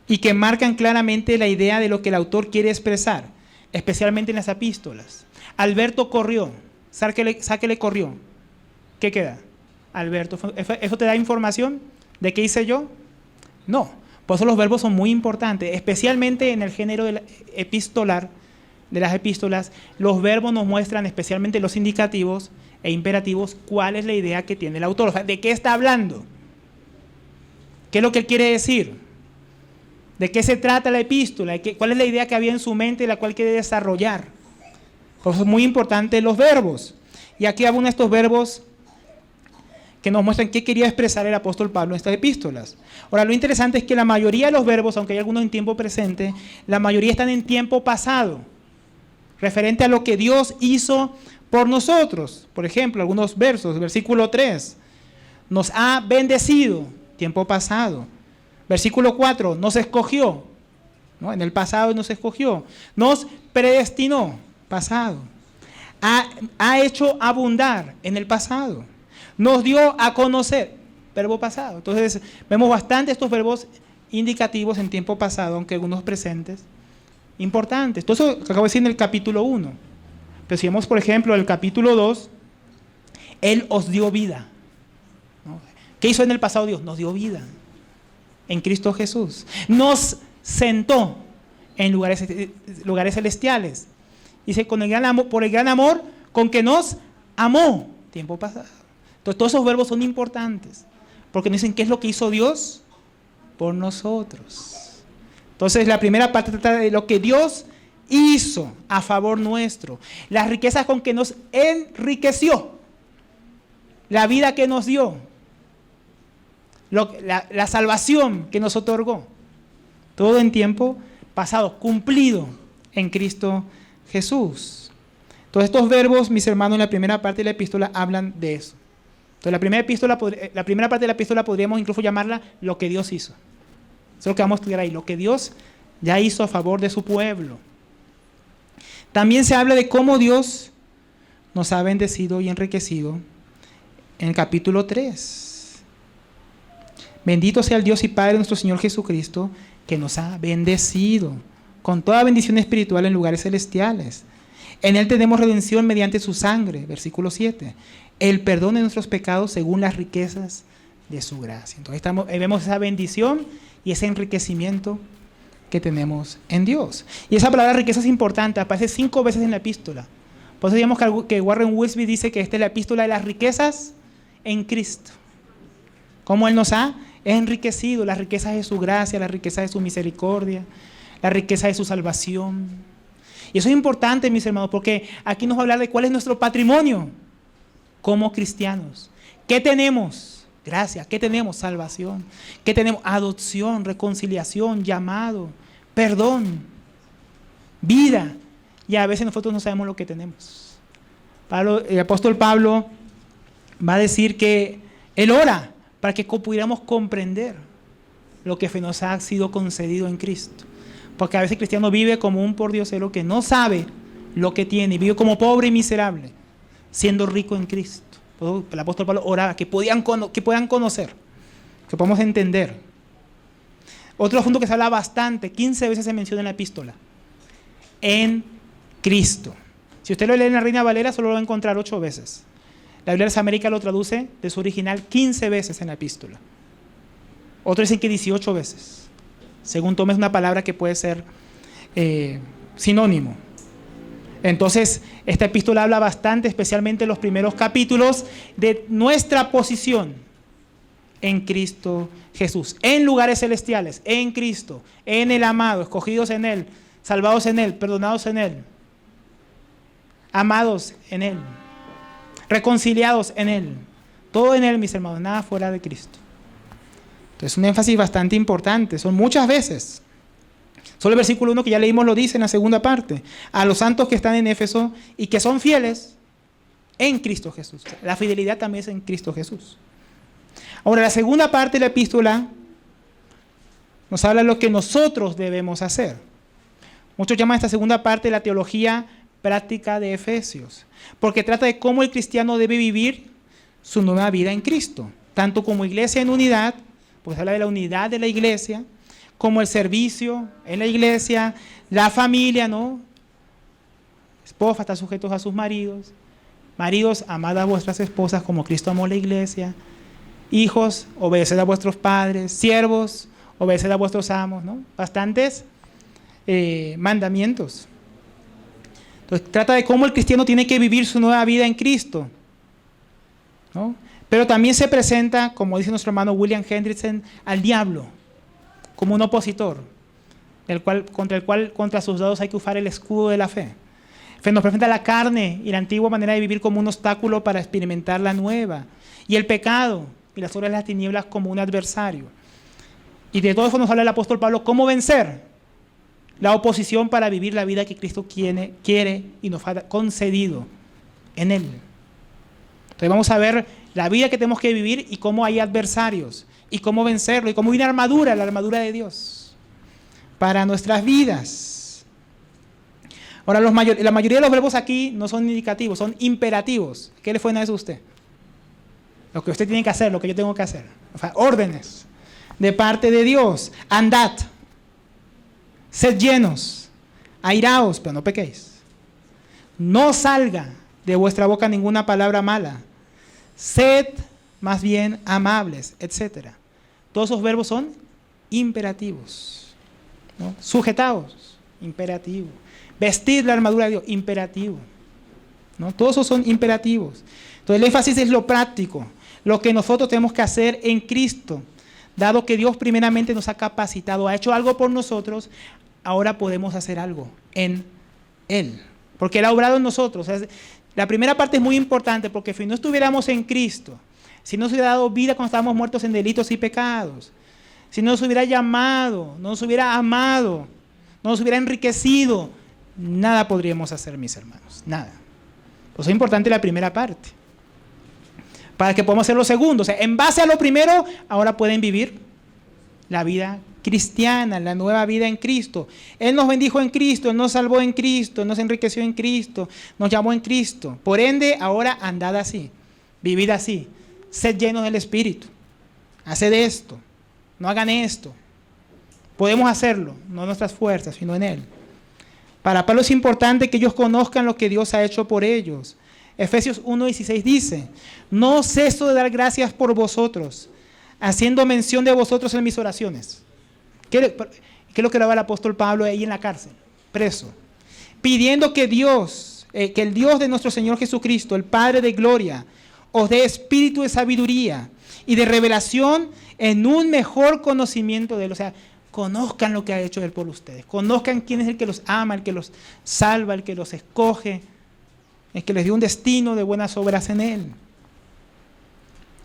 y que marcan claramente la idea de lo que el autor quiere expresar, especialmente en las epístolas. Alberto corrió, sáquele corrió. ¿Qué queda? Alberto, ¿eso te da información de qué hice yo? No, por eso los verbos son muy importantes, especialmente en el género epistolar, de las epístolas. Los verbos nos muestran, especialmente los indicativos e imperativos, cuál es la idea que tiene el autor, o sea, de qué está hablando, qué es lo que él quiere decir, de qué se trata la epístola, cuál es la idea que había en su mente y la cual quiere desarrollar. Por eso es muy importante los verbos. Y aquí abundan estos verbos que nos muestran qué quería expresar el apóstol Pablo en estas epístolas. Ahora, lo interesante es que la mayoría de los verbos, aunque hay algunos en tiempo presente, la mayoría están en tiempo pasado, referente a lo que Dios hizo por nosotros. Por ejemplo, algunos versos, versículo 3, nos ha bendecido, tiempo pasado. Versículo 4, nos escogió, ¿no? En el pasado nos escogió. Nos predestinó, pasado. Ha hecho abundar, en el pasado. Nos dio a conocer, verbo pasado. Entonces, vemos bastante estos verbos indicativos en tiempo pasado, aunque algunos presentes, importantes. Todo eso que acabo de decir en el capítulo 1. Pero si vemos, por ejemplo, el capítulo 2, Él os dio vida, ¿no? ¿Qué hizo en el pasado Dios? Nos dio vida en Cristo Jesús. Nos sentó en lugares celestiales. Dice, por el gran amor con que nos amó, tiempo pasado. Entonces, todos esos verbos son importantes, porque nos dicen qué es lo que hizo Dios por nosotros. Entonces, la primera parte trata de lo que Dios hizo a favor nuestro, las riquezas con que nos enriqueció, la vida que nos dio, la salvación que nos otorgó, todo en tiempo pasado, cumplido en Cristo Jesús. Todos estos verbos, mis hermanos, en la primera parte de la epístola hablan de eso. Entonces, la primera parte de la epístola podríamos incluso llamarla lo que Dios hizo. Eso es lo que vamos a estudiar ahí, lo que Dios ya hizo a favor de su pueblo. También se habla de cómo Dios nos ha bendecido y enriquecido en el capítulo 3. Bendito sea el Dios y Padre de nuestro Señor Jesucristo, que nos ha bendecido con toda bendición espiritual en lugares celestiales. En Él tenemos redención mediante su sangre, versículo 7. El perdón de nuestros pecados según las riquezas de su gracia. Entonces vemos esa bendición y ese enriquecimiento que tenemos en Dios. Y esa palabra riqueza es importante, aparece 5 veces en la epístola. Por eso digamos que Warren Wiersbe dice que esta es la epístola de las riquezas en Cristo. Cómo Él nos ha enriquecido, las riquezas de su gracia, las riquezas de su misericordia, la riqueza de su salvación. Y eso es importante, mis hermanos, porque aquí nos va a hablar de cuál es nuestro patrimonio como cristianos. ¿Qué tenemos? Gracia. ¿Qué tenemos? Salvación. ¿Qué tenemos? Adopción, reconciliación, llamado, perdón, vida. Y a veces nosotros no sabemos lo que tenemos. El apóstol Pablo va a decir que él ora para que pudiéramos comprender lo que nos ha sido concedido en Cristo. Porque a veces el cristiano vive como un pordiosero que no sabe lo que tiene, vive como pobre y miserable, siendo rico en Cristo. El apóstol Pablo oraba que puedan conocer, que podamos entender. Otro asunto que se habla bastante, 15 veces se menciona en la epístola, en Cristo. Si usted lo lee en la Reina Valera, solo lo va a encontrar 8 veces. La Biblia de las Américas lo traduce de su original 15 veces en la epístola. Otros dicen que 18 veces. Según tomes una palabra que puede ser sinónimo. Entonces, esta epístola habla bastante, especialmente en los primeros capítulos, de nuestra posición en Cristo Jesús, en lugares celestiales, en Cristo, en el amado, escogidos en Él, salvados en Él, perdonados en Él, amados en Él, reconciliados en Él. Todo en Él, mis hermanos, nada fuera de Cristo. Entonces, un énfasis bastante importante, son muchas veces. Solo el versículo 1 que ya leímos lo dice en la segunda parte. A los santos que están en Éfeso y que son fieles en Cristo Jesús. La fidelidad también es en Cristo Jesús. Ahora, la segunda parte de la epístola nos habla de lo que nosotros debemos hacer. Muchos llaman esta segunda parte la teología práctica de Efesios, porque trata de cómo el cristiano debe vivir su nueva vida en Cristo, tanto como iglesia en unidad, porque se habla de la unidad de la iglesia, como el servicio en la iglesia, la familia, ¿no? Esposas están sujetos a sus maridos. Maridos, amad a vuestras esposas como Cristo amó la iglesia. Hijos, obedeced a vuestros padres. Siervos, obedeced a vuestros amos, ¿no? Bastantes mandamientos. Entonces, trata de cómo el cristiano tiene que vivir su nueva vida en Cristo, ¿no? Pero también se presenta, como dice nuestro hermano William Hendrickson, al diablo como un opositor, contra sus dados hay que usar el escudo de la fe. Nos presenta la carne y la antigua manera de vivir como un obstáculo para experimentar la nueva, y el pecado y las obras de las tinieblas como un adversario. Y de todo eso nos habla el apóstol Pablo, cómo vencer la oposición para vivir la vida que Cristo quiere y nos ha concedido en Él. Entonces vamos a ver la vida que tenemos que vivir y cómo hay adversarios, y cómo vencerlo, y cómo hay una armadura, la armadura de Dios, para nuestras vidas. Ahora, la mayoría de los verbos aquí no son indicativos, son imperativos. ¿Qué le fue a eso a usted? Lo que usted tiene que hacer, lo que yo tengo que hacer. O sea, órdenes de parte de Dios. Andad, sed llenos, airaos, pero no pequéis. No salga de vuestra boca ninguna palabra mala. Sed más bien amables, etc. Todos esos verbos son imperativos, ¿no? Sujetaos, imperativo. Vestir la armadura de Dios, imperativo, ¿no? Todos esos son imperativos. Entonces el énfasis es lo práctico, lo que nosotros tenemos que hacer en Cristo. Dado que Dios primeramente nos ha capacitado, ha hecho algo por nosotros, ahora podemos hacer algo en Él, porque Él ha obrado en nosotros. O sea, la primera parte es muy importante, porque si no estuviéramos en Cristo, si no nos hubiera dado vida cuando estábamos muertos en delitos y pecados, si no nos hubiera llamado, no nos hubiera amado, no nos hubiera enriquecido, nada podríamos hacer, mis hermanos, nada. Pues es importante la primera parte, para que podamos hacer lo segundo. O sea, en base a lo primero, ahora pueden vivir la vida cristiana, la nueva vida en Cristo. Él nos bendijo en Cristo, Él nos salvó en Cristo, Él nos enriqueció en Cristo, nos llamó en Cristo. Por ende, ahora andad así, vivid así, sed llenos del Espíritu, haced esto, no hagan esto. Podemos hacerlo, no en nuestras fuerzas, sino en Él. Para Pablo es importante que ellos conozcan lo que Dios ha hecho por ellos. Efesios 1:16 dice, no ceso de dar gracias por vosotros, haciendo mención de vosotros en mis oraciones. ¿Qué es lo que hablaba el apóstol Pablo ahí en la cárcel? Preso. Pidiendo que el Dios de nuestro Señor Jesucristo, el Padre de gloria, os dé espíritu de sabiduría y de revelación en un mejor conocimiento de Él. O sea, conozcan lo que ha hecho Él por ustedes. Conozcan quién es el que los ama, el que los salva, el que los escoge, el que les dio un destino de buenas obras en Él.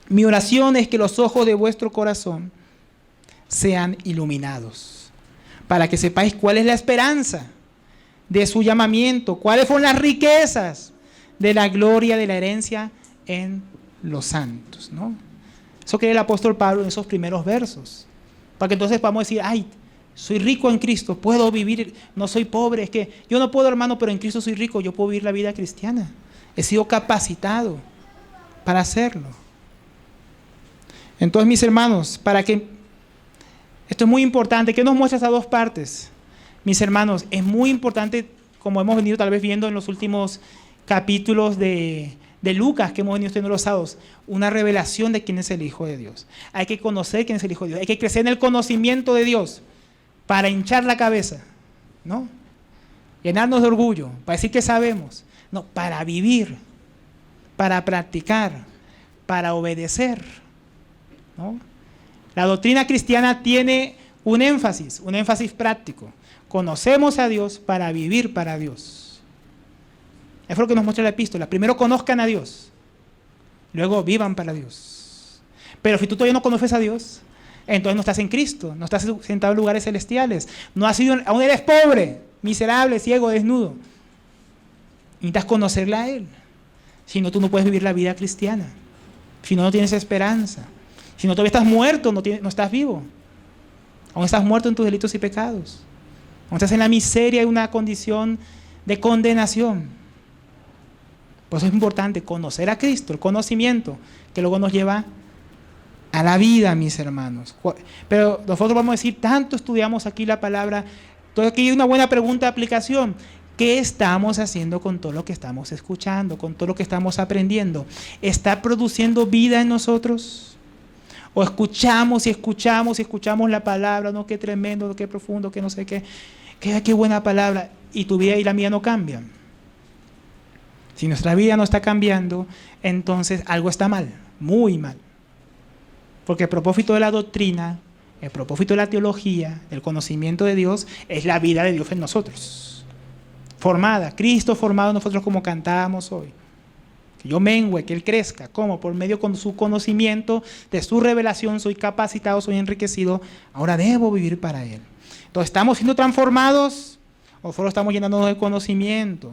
Mi oración es que los ojos de vuestro corazón sean iluminados, para que sepáis cuál es la esperanza de su llamamiento, cuáles fueron las riquezas de la gloria de la herencia en los santos, ¿no? Eso quería el apóstol Pablo en esos primeros versos, para que entonces podamos decir, ay, soy rico en Cristo, puedo vivir, no soy pobre, es que yo no puedo, hermano, pero en Cristo soy rico, yo puedo vivir la vida cristiana, he sido capacitado para hacerlo. Entonces, mis hermanos, esto es muy importante. ¿Qué nos muestra esas dos partes? Mis hermanos, es muy importante, como hemos venido tal vez viendo en los últimos capítulos de Lucas, que hemos venido estudiando los sábados, una revelación de quién es el Hijo de Dios. Hay que conocer quién es el Hijo de Dios. Hay que crecer en el conocimiento de Dios para hinchar la cabeza, ¿no? Llenarnos de orgullo, para decir que sabemos. No, para vivir, para practicar, para obedecer, ¿no? La doctrina cristiana tiene un énfasis práctico. Conocemos a Dios para vivir para Dios. Eso es lo que nos muestra la epístola. Primero conozcan a Dios, luego vivan para Dios. Pero si tú todavía no conoces a Dios, entonces no estás en Cristo, no estás sentado en lugares celestiales, aún eres pobre, miserable, ciego, desnudo. Necesitas conocerle a Él. Si no, tú no puedes vivir la vida cristiana. Si no, no tienes esperanza. Si no, todavía estás muerto, no estás vivo. Aún estás muerto en tus delitos y pecados. Aún estás en la miseria y una condición de condenación. Por eso es importante conocer a Cristo, el conocimiento, que luego nos lleva a la vida, mis hermanos. Pero nosotros vamos a decir, tanto estudiamos aquí la palabra. Entonces aquí hay una buena pregunta de aplicación. ¿Qué estamos haciendo con todo lo que estamos escuchando, con todo lo que estamos aprendiendo? ¿Está produciendo vida en nosotros? O escuchamos la palabra, no, qué tremendo, qué profundo, qué no sé qué, qué buena palabra, y tu vida y la mía no cambian. Si nuestra vida no está cambiando, entonces algo está mal, muy mal. Porque el propósito de la doctrina, el propósito de la teología, del conocimiento de Dios, es la vida de Dios en nosotros. Formada, Cristo formado en nosotros como cantábamos hoy. Que yo mengüe, que Él crezca. ¿Cómo? Por medio de su conocimiento, de su revelación, soy capacitado, soy enriquecido. Ahora debo vivir para Él. Entonces, ¿estamos siendo transformados o solo estamos llenándonos de conocimiento?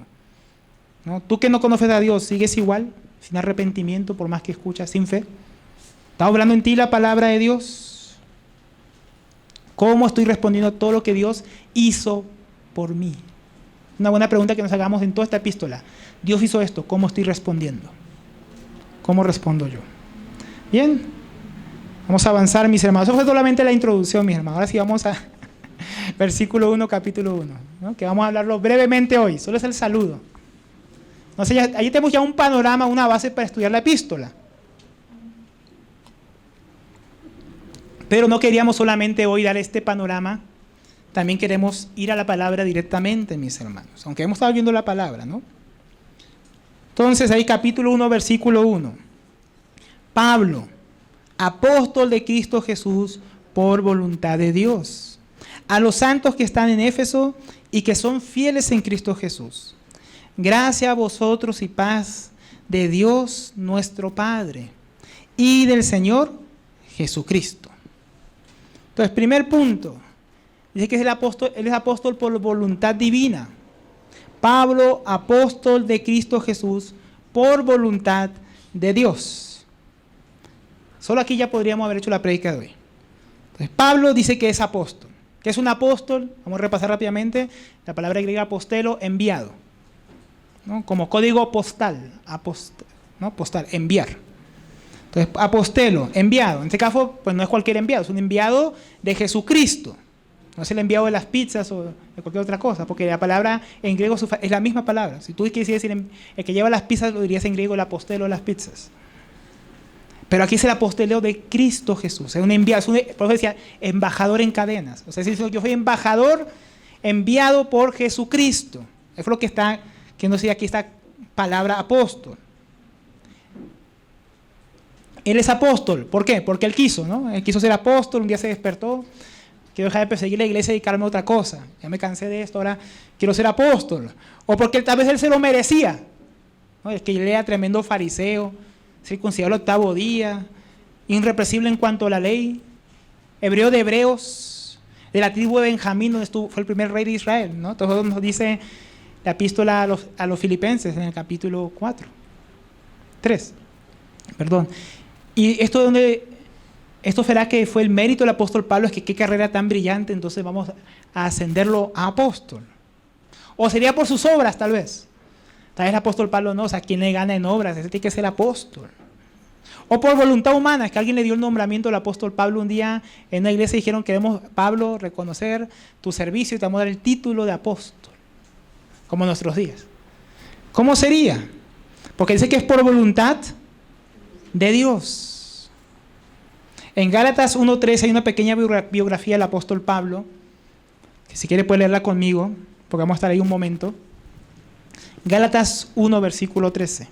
¿No? Tú que no conoces a Dios, ¿sigues igual? Sin arrepentimiento, por más que escuchas, sin fe. ¿Está hablando en ti la palabra de Dios? ¿Cómo estoy respondiendo a todo lo que Dios hizo por mí? Una buena pregunta que nos hagamos en toda esta epístola. Dios hizo esto, ¿cómo estoy respondiendo? ¿Cómo respondo yo? Bien, vamos a avanzar, mis hermanos. Eso fue solamente la introducción, mis hermanos. Ahora sí vamos a versículo 1, capítulo 1, ¿no? Que vamos a hablarlo brevemente hoy. Solo es el saludo. No sé, allí tenemos ya un panorama, una base para estudiar la epístola. Pero no queríamos solamente hoy dar este panorama, también queremos ir a la palabra directamente, mis hermanos, aunque hemos estado viendo la palabra, ¿no? Entonces, ahí capítulo 1, versículo 1. Pablo, apóstol de Cristo Jesús por voluntad de Dios, a los santos que están en Éfeso y que son fieles en Cristo Jesús. Gracia a vosotros y paz de Dios nuestro Padre y del Señor Jesucristo. Entonces, primer punto, dice que él es apóstol por voluntad divina. Pablo, apóstol de Cristo Jesús por voluntad de Dios. Solo aquí ya podríamos haber hecho la prédica de hoy. Entonces, Pablo dice que es apóstol. ¿Qué es un apóstol? Vamos a repasar rápidamente. La palabra griega apostelo, enviado, ¿no? Como código postal, ¿no? Postal, enviar. Entonces, apostelo, enviado. En este caso, pues no es cualquier enviado, es un enviado de Jesucristo. No es el enviado de las pizzas o de cualquier otra cosa, porque la palabra en griego es la misma palabra. Si tú quisieras decir el que lleva las pizzas, lo dirías en griego el apostelo de las pizzas. Pero aquí es el apostoleo de Cristo Jesús. Es un enviado, por eso decía, embajador en cadenas. O sea, si yo soy embajador enviado por Jesucristo. Es lo que está, que no sé aquí esta palabra apóstol. Él es apóstol. ¿Por qué? Porque él quiso, ¿no? Él quiso ser apóstol, un día se despertó. Quiero dejar de perseguir la iglesia y dedicarme a otra cosa. Ya me cansé de esto, ahora quiero ser apóstol. O porque tal vez él se lo merecía, ¿no? Es que él era tremendo fariseo, circuncidado el 8º día, irrepresible en cuanto a la ley, hebreo de hebreos, de la tribu de Benjamín, donde fue el primer rey de Israel, ¿no? Todo nos dice la epístola a los filipenses en el capítulo 3. Y esto será que fue el mérito del apóstol Pablo, es que qué carrera tan brillante, entonces vamos a ascenderlo a apóstol. O sería por sus obras, tal vez. Tal vez el apóstol Pablo no, o sea, ¿quién le gana en obras? Ese tiene que ser apóstol. O por voluntad humana, es que alguien le dio el nombramiento al apóstol Pablo un día en una iglesia y dijeron, queremos, Pablo, reconocer tu servicio y te vamos a dar el título de apóstol, como en nuestros días. ¿Cómo sería? Porque dice que es por voluntad de Dios. En Gálatas 1:13 hay una pequeña biografía del apóstol Pablo, que si quiere puede leerla conmigo, porque vamos a estar ahí un momento. Gálatas 1, versículo 13.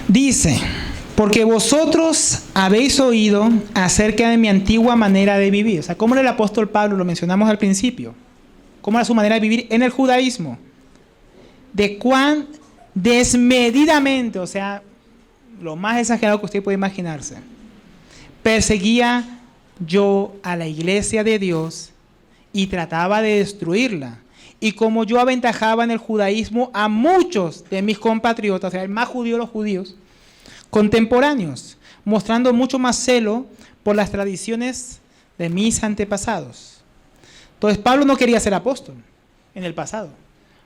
Dice, porque vosotros habéis oído acerca de mi antigua manera de vivir. O sea, ¿cómo era el apóstol Pablo? Lo mencionamos al principio. ¿Cómo era su manera de vivir en el judaísmo? De cuán desmedidamente, o sea, lo más exagerado que usted puede imaginarse, perseguía yo a la iglesia de Dios y trataba de destruirla. Y como yo aventajaba en el judaísmo a muchos de mis compatriotas, o sea, el más judío de los judíos, contemporáneos, mostrando mucho más celo por las tradiciones de mis antepasados. Entonces, Pablo no quería ser apóstol en el pasado.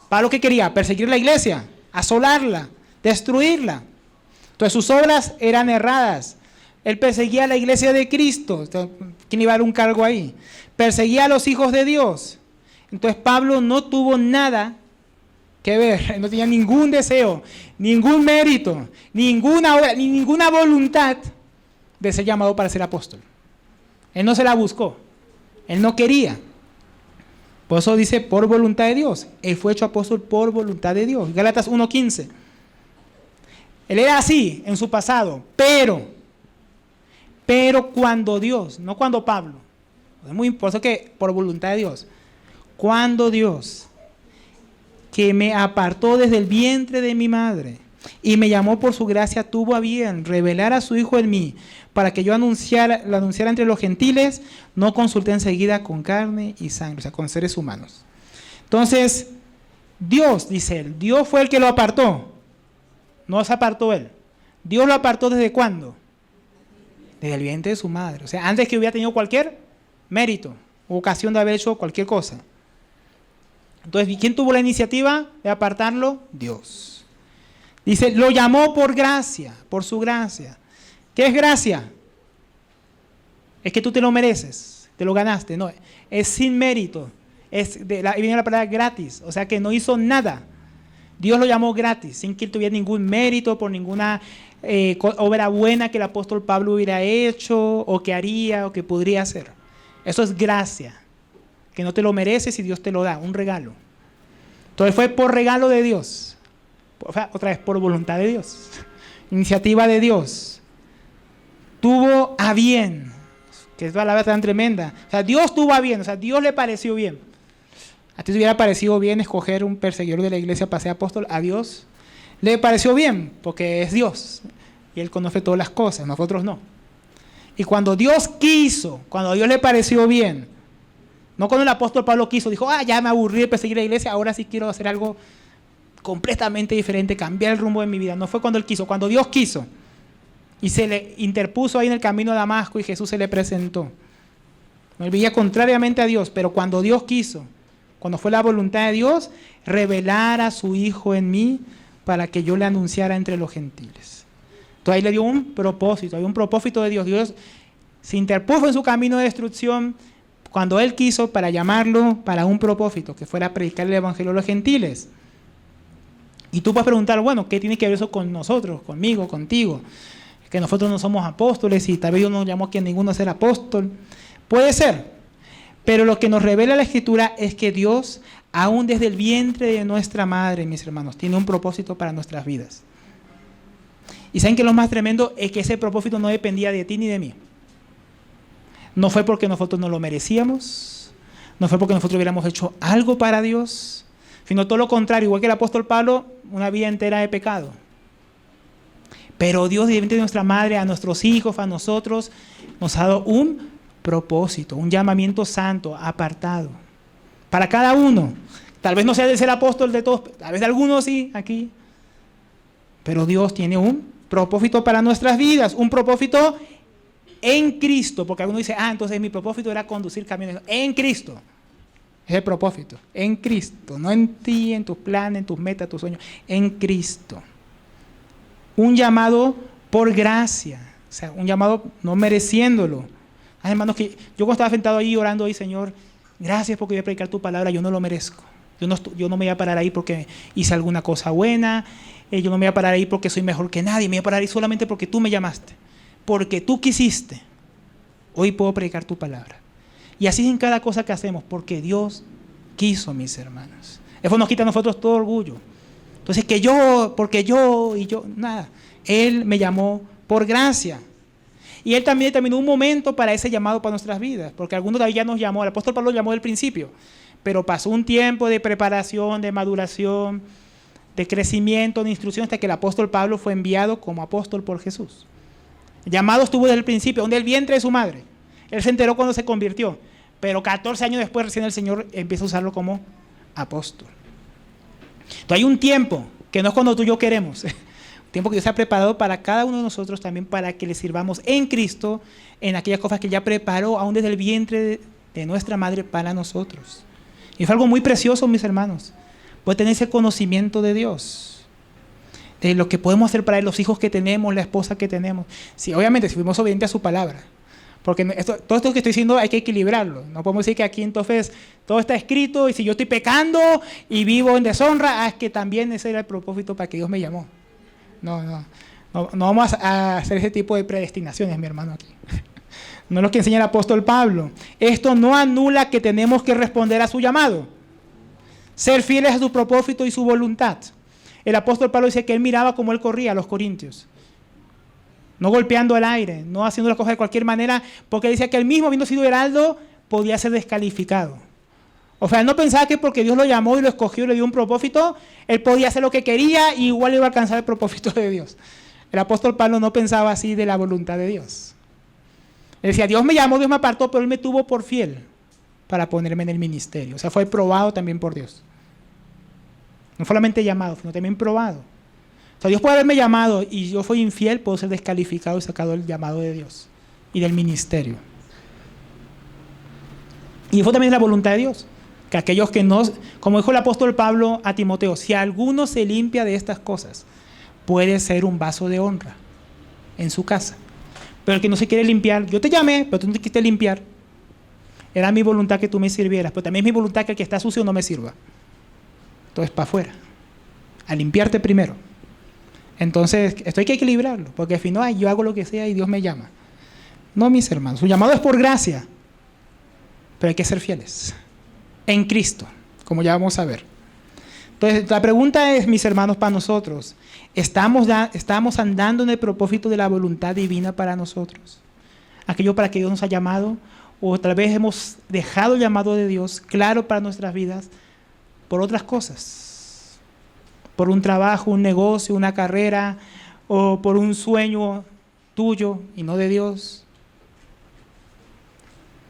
Pablo, ¿qué quería? Perseguir la iglesia, asolarla, destruirla. Entonces sus obras eran erradas. Él perseguía a la iglesia de Cristo. ¿Quién iba a dar un cargo ahí? Perseguía a los hijos de Dios. Entonces Pablo no tuvo nada que ver. Él no tenía ningún deseo, ningún mérito, ninguna obra, ni ninguna voluntad de ser llamado para ser apóstol. Él no se la buscó. Él no quería. Por eso dice, por voluntad de Dios. Él fue hecho apóstol por voluntad de Dios. Gálatas 1:15. Él era así en su pasado, pero cuando Dios, no cuando Pablo, es muy importante que por voluntad de Dios, cuando Dios, que me apartó desde el vientre de mi madre y me llamó por su gracia, tuvo a bien revelar a su Hijo en mí, para que yo lo anunciara entre los gentiles, no consulté enseguida con carne y sangre, o sea, con seres humanos. Entonces, Dios, dice él, Dios fue el que lo apartó. No se apartó él. Dios lo apartó ¿desde cuándo? Desde el vientre de su madre. O sea, antes que hubiera tenido cualquier mérito o ocasión de haber hecho cualquier cosa. Entonces, ¿quién tuvo la iniciativa de apartarlo? Dios. Dice, lo llamó por gracia, por su gracia. ¿Qué es gracia? Es que tú te lo mereces, te lo ganaste. No, es sin mérito. Ahí viene la palabra gratis. O sea, que no hizo nada. Dios lo llamó gratis, sin que él tuviera ningún mérito por ninguna obra buena que el apóstol Pablo hubiera hecho, o que haría, o que podría hacer. Eso es gracia, que no te lo mereces y Dios te lo da, un regalo. Entonces fue por regalo de Dios, otra vez por voluntad de Dios, iniciativa de Dios. Tuvo a bien, que es palabra tan tremenda. O sea, Dios tuvo a bien, o sea, Dios le pareció bien. ¿A ti te hubiera parecido bien escoger un perseguidor de la iglesia para ser apóstol? A Dios le pareció bien, porque es Dios. Y Él conoce todas las cosas, nosotros no. Y cuando Dios quiso, cuando a Dios le pareció bien, No cuando el apóstol Pablo quiso, dijo, ya me aburrí de perseguir la iglesia, ahora sí quiero hacer algo completamente diferente, cambiar el rumbo de mi vida. No fue cuando él quiso, cuando Dios quiso. Y se le interpuso ahí en el camino a Damasco y Jesús se le presentó. Él vivía contrariamente a Dios, pero cuando Dios quiso, cuando fue la voluntad de Dios, revelar a su Hijo en mí para que yo le anunciara entre los gentiles. Entonces ahí le dio un propósito, hay un propósito de Dios. Dios se interpuso en su camino de destrucción cuando Él quiso para llamarlo para un propósito, que fuera predicar el evangelio a los gentiles. Y tú puedes preguntar, bueno, ¿qué tiene que ver eso con nosotros, conmigo, contigo? Que nosotros no somos apóstoles y tal vez Dios no llamó a quien ninguno a ser apóstol. Puede ser, pero lo que nos revela la Escritura es que Dios, aún desde el vientre de nuestra madre, mis hermanos, tiene un propósito para nuestras vidas. Y saben que lo más tremendo es que ese propósito no dependía de ti ni de mí. No fue porque nosotros no lo merecíamos, no fue porque nosotros hubiéramos hecho algo para Dios, sino todo lo contrario, igual que el apóstol Pablo, una vida entera de pecado. Pero Dios, desde de nuestra madre, a nuestros hijos, a nosotros, nos ha dado un propósito, un llamamiento santo, apartado. Para cada uno. Tal vez no sea de ser apóstol de todos, tal vez de algunos sí, aquí. Pero Dios tiene un propósito para nuestras vidas, un propósito en Cristo. Porque algunos dicen, entonces mi propósito era conducir camiones. En Cristo. Es el propósito, en Cristo, no en ti, en tus planes, en tus metas, tus sueños, en Cristo. Un llamado por gracia, o sea, un llamado no mereciéndolo. Hermanos, que yo cuando estaba sentado ahí orando ahí, Señor, gracias porque voy a predicar tu palabra, yo no lo merezco. Yo no me voy a parar ahí porque hice alguna cosa buena, yo no me voy a parar ahí porque soy mejor que nadie, me voy a parar ahí solamente porque tú me llamaste, porque tú quisiste. Hoy puedo predicar tu palabra. Y así es en cada cosa que hacemos, porque Dios quiso, mis hermanos. Eso nos quita a nosotros todo orgullo. Entonces, porque yo, nada. Él me llamó por gracia. Y Él también determinó un momento para ese llamado para nuestras vidas, porque algunos de ahí ya nos llamó, el apóstol Pablo llamó del principio, pero pasó un tiempo de preparación, de maduración, de crecimiento, de instrucción, hasta que el apóstol Pablo fue enviado como apóstol por Jesús. El llamado estuvo desde el principio, donde el vientre de su madre. Él se enteró cuando se convirtió, pero 14 años después recién el Señor empieza a usarlo como apóstol. Entonces hay un tiempo que no es cuando tú y yo queremos, un tiempo que Dios ha preparado para cada uno de nosotros también para que le sirvamos en Cristo, en aquellas cosas que ya preparó aún desde el vientre de nuestra madre para nosotros. Y fue algo muy precioso, mis hermanos, poder tener ese conocimiento de Dios, de lo que podemos hacer para Él, los hijos que tenemos, la esposa que tenemos. Sí, obviamente, si fuimos obedientes a su palabra. Porque todo esto que estoy diciendo hay que equilibrarlo. No podemos decir que aquí entonces todo está escrito y si yo estoy pecando y vivo en deshonra, es que también ese era el propósito para que Dios me llamó. No vamos a hacer ese tipo de predestinaciones, mi hermano, aquí. No es lo que enseña el apóstol Pablo. Esto no anula que tenemos que responder a su llamado. Ser fieles a su propósito y su voluntad. El apóstol Pablo dice que él miraba como él corría a los corintios. No golpeando el aire, no haciendo las cosas de cualquier manera, porque decía que él mismo, habiendo sido heraldo, podía ser descalificado. O sea, él no pensaba que porque Dios lo llamó y lo escogió y le dio un propósito, él podía hacer lo que quería y igual iba a alcanzar el propósito de Dios. El apóstol Pablo no pensaba así de la voluntad de Dios. Él decía, Dios me llamó, Dios me apartó, pero Él me tuvo por fiel para ponerme en el ministerio. O sea, fue probado también por Dios. No solamente llamado, sino también probado. O sea, Dios puede haberme llamado y yo fui infiel, puedo ser descalificado y sacado del llamado de Dios y del ministerio. Y fue también la voluntad de Dios, que aquellos que no, como dijo el apóstol Pablo a Timoteo, si alguno se limpia de estas cosas, puede ser un vaso de honra en su casa. Pero el que no se quiere limpiar, yo te llamé, pero tú no te quisiste limpiar. Era mi voluntad que tú me sirvieras, pero también es mi voluntad que el que está sucio no me sirva. Entonces, para afuera, a limpiarte primero. Entonces, esto hay que equilibrarlo, porque al final yo hago lo que sea y Dios me llama. No, mis hermanos, su llamado es por gracia, pero hay que ser fieles en Cristo, como ya vamos a ver. Entonces, la pregunta es, mis hermanos, para nosotros, ¿estamos andando en el propósito de la voluntad divina para nosotros? Aquello para que Dios nos ha llamado, o tal vez hemos dejado el llamado de Dios claro para nuestras vidas por otras cosas. Por un trabajo, un negocio, una carrera, o por un sueño tuyo y no de Dios.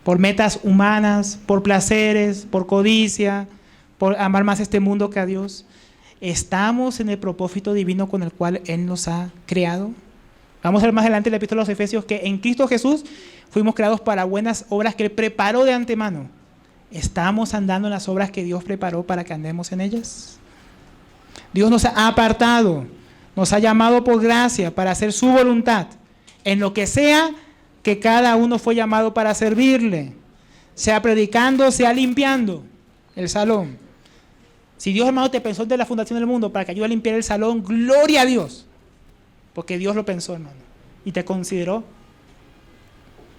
por metas humanas, por placeres, por codicia, por amar más este mundo que a Dios. ¿Estamos en el propósito divino con el cual Él nos ha creado? Vamos a ver más adelante en la epístola a los Efesios que en Cristo Jesús fuimos creados para buenas obras que Él preparó de antemano. ¿Estamos andando en las obras que Dios preparó para que andemos en ellas? Dios nos ha apartado, nos ha llamado por gracia para hacer su voluntad, en lo que sea que cada uno fue llamado para servirle, sea predicando, sea limpiando el salón. Si Dios, hermano, te pensó desde la fundación del mundo para que ayude a limpiar el salón, gloria a Dios, porque Dios lo pensó, hermano, y te consideró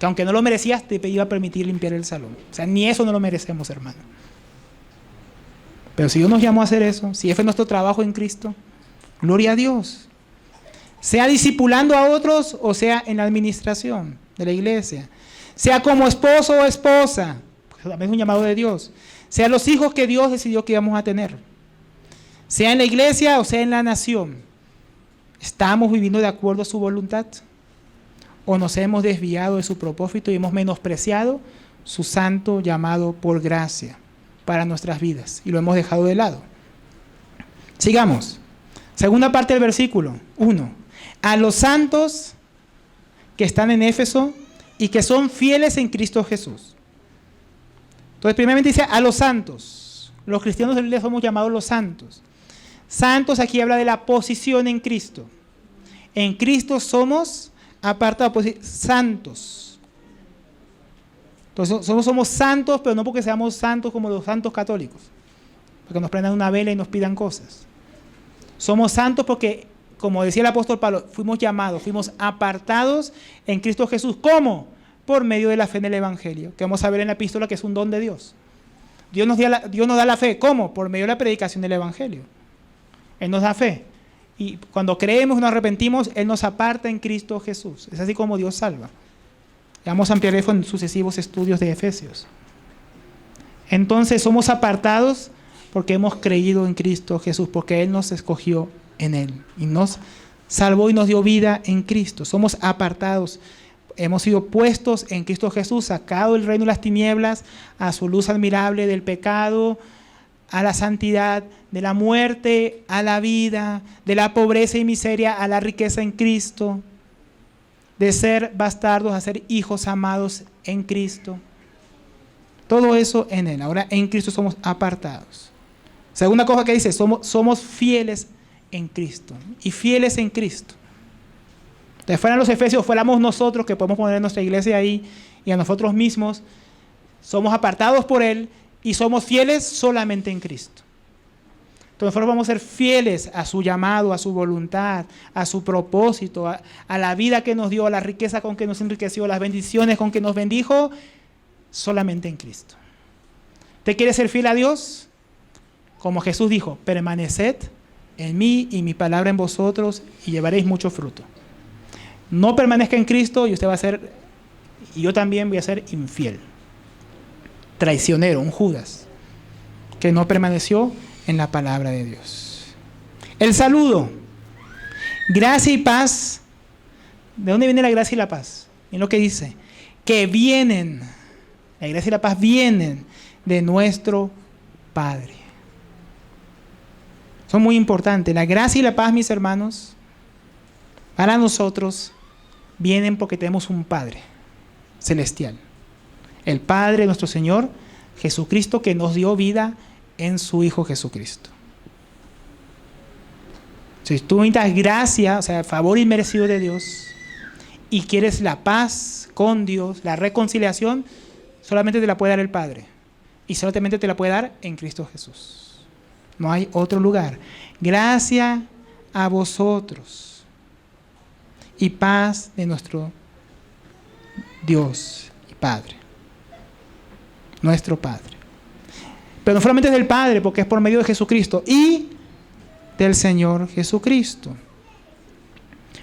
que aunque no lo merecías, te iba a permitir limpiar el salón. O sea, ni eso no lo merecemos, hermano. Pero si Dios nos llamó a hacer eso, si ese es nuestro trabajo en Cristo, gloria a Dios. Sea discipulando a otros o sea en la administración de la iglesia. Sea como esposo o esposa, pues también es un llamado de Dios. Sea los hijos que Dios decidió que íbamos a tener. Sea en la iglesia o sea en la nación. ¿Estamos viviendo de acuerdo a su voluntad? ¿O nos hemos desviado de su propósito y hemos menospreciado su santo llamado por gracia para nuestras vidas y lo hemos dejado de lado? Sigamos. Segunda parte del versículo 1. A los santos que están en Éfeso y que son fieles en Cristo Jesús. Entonces, primeramente dice a los santos. Los cristianos de la Biblia somos llamados los santos. Santos aquí habla de la posición en Cristo. En Cristo somos apartados, pues, santos. Entonces, somos santos, pero no porque seamos santos como los santos católicos, porque nos prendan una vela y nos pidan cosas. Somos santos porque, como decía el apóstol Pablo, fuimos llamados, fuimos apartados en Cristo Jesús. ¿Cómo? Por medio de la fe en el Evangelio, que vamos a ver en la epístola que es un don de Dios. Dios nos da la fe. ¿Cómo? Por medio de la predicación del Evangelio. Él nos da fe. Y cuando creemos y nos arrepentimos, Él nos aparta en Cristo Jesús. Es así como Dios salva. Vamos a ampliar eso en sucesivos estudios de Efesios. Entonces somos apartados porque hemos creído en Cristo Jesús, porque Él nos escogió en Él y nos salvó y nos dio vida en Cristo. Somos apartados. Hemos sido puestos en Cristo Jesús, sacado del reino de las tinieblas, a su luz admirable del pecado, a la santidad, de la muerte a la vida, de la pobreza y miseria a la riqueza en Cristo, de ser bastardos a ser hijos amados en Cristo. Todo eso en Él. Ahora en Cristo somos apartados. Segunda cosa que dice, somos fieles en Cristo. Y fieles en Cristo. Entonces fueran los Efesios, fuéramos nosotros que podemos poner nuestra iglesia ahí y a nosotros mismos, somos apartados por Él y somos fieles solamente en Cristo. Entonces nosotros vamos a ser fieles a su llamado, a su voluntad, a su propósito, a la vida que nos dio, a la riqueza con que nos enriqueció, a las bendiciones con que nos bendijo, solamente en Cristo. ¿Usted quiere ser fiel a Dios? Como Jesús dijo, permaneced en mí y mi palabra en vosotros y llevaréis mucho fruto. No permanezca en Cristo y usted va a ser, y yo también voy a ser infiel, traicionero, un Judas, que no permaneció en la palabra de Dios. El saludo, gracia y paz. ¿De dónde viene la gracia y la paz? Miren lo que dice, que vienen, la gracia y la paz vienen de nuestro Padre. Son muy importantes. La gracia y la paz, mis hermanos, para nosotros vienen porque tenemos un Padre celestial. El Padre de nuestro Señor Jesucristo, que nos dio vida en su Hijo Jesucristo. Si tú necesitas gracia, o sea, el favor inmerecido de Dios, y quieres la paz con Dios, la reconciliación, solamente te la puede dar el Padre. Y solamente te la puede dar en Cristo Jesús. No hay otro lugar. Gracia a vosotros y paz de nuestro Dios y Padre. Nuestro Padre. Pero no solamente es del Padre, porque es por medio de Jesucristo y del Señor Jesucristo.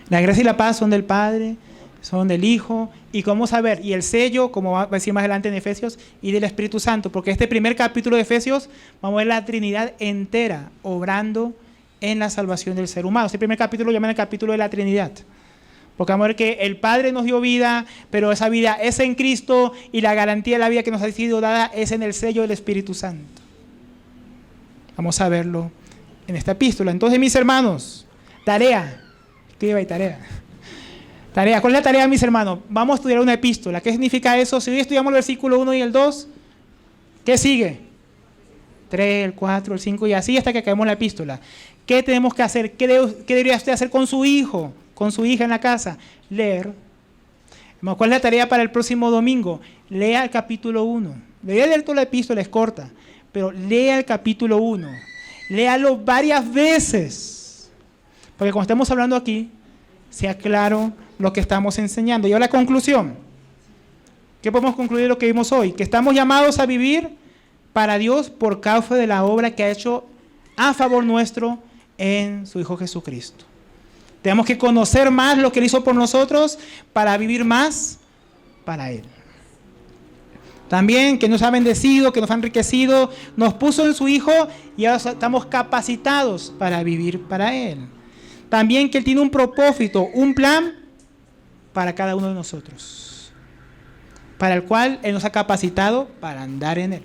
La gracia y la paz son del Padre, son del Hijo, y cómo saber, y el sello, como va a decir más adelante en Efesios, y del Espíritu Santo, porque este primer capítulo de Efesios vamos a ver la Trinidad entera obrando en la salvación del ser humano. Este primer capítulo lo llaman el capítulo de la Trinidad, Porque vamos a ver que el Padre nos dio vida, pero esa vida es en Cristo y la garantía de la vida que nos ha sido dada es en el sello del Espíritu Santo. Vamos a verlo en esta epístola. Entonces, mis hermanos, tarea. Escriba y tarea. Tarea. ¿Cuál es la tarea, mis hermanos? Vamos a estudiar una epístola. ¿Qué significa eso? Si hoy estudiamos el versículo 1 y el 2, ¿qué sigue? 3, el 4, el 5 y así hasta que acabemos la epístola. ¿Qué tenemos que hacer? ¿Qué debería usted hacer con su hijo, con su hija en la casa? Leer. ¿Cuál es la tarea para el próximo domingo? Lea el capítulo 1. Debería leer toda la epístola, es corta, pero lea el capítulo 1. Léalo varias veces. Porque cuando estemos hablando aquí, sea claro lo que estamos enseñando. Y ahora la conclusión. ¿Qué podemos concluir de lo que vimos hoy? Que estamos llamados a vivir para Dios por causa de la obra que ha hecho a favor nuestro en su Hijo Jesucristo. Tenemos que conocer más lo que Él hizo por nosotros para vivir más para Él. También que nos ha bendecido, que nos ha enriquecido, nos puso en su Hijo y ahora estamos capacitados para vivir para Él. También que Él tiene un propósito, un plan para cada uno de nosotros, para el cual Él nos ha capacitado para andar en Él.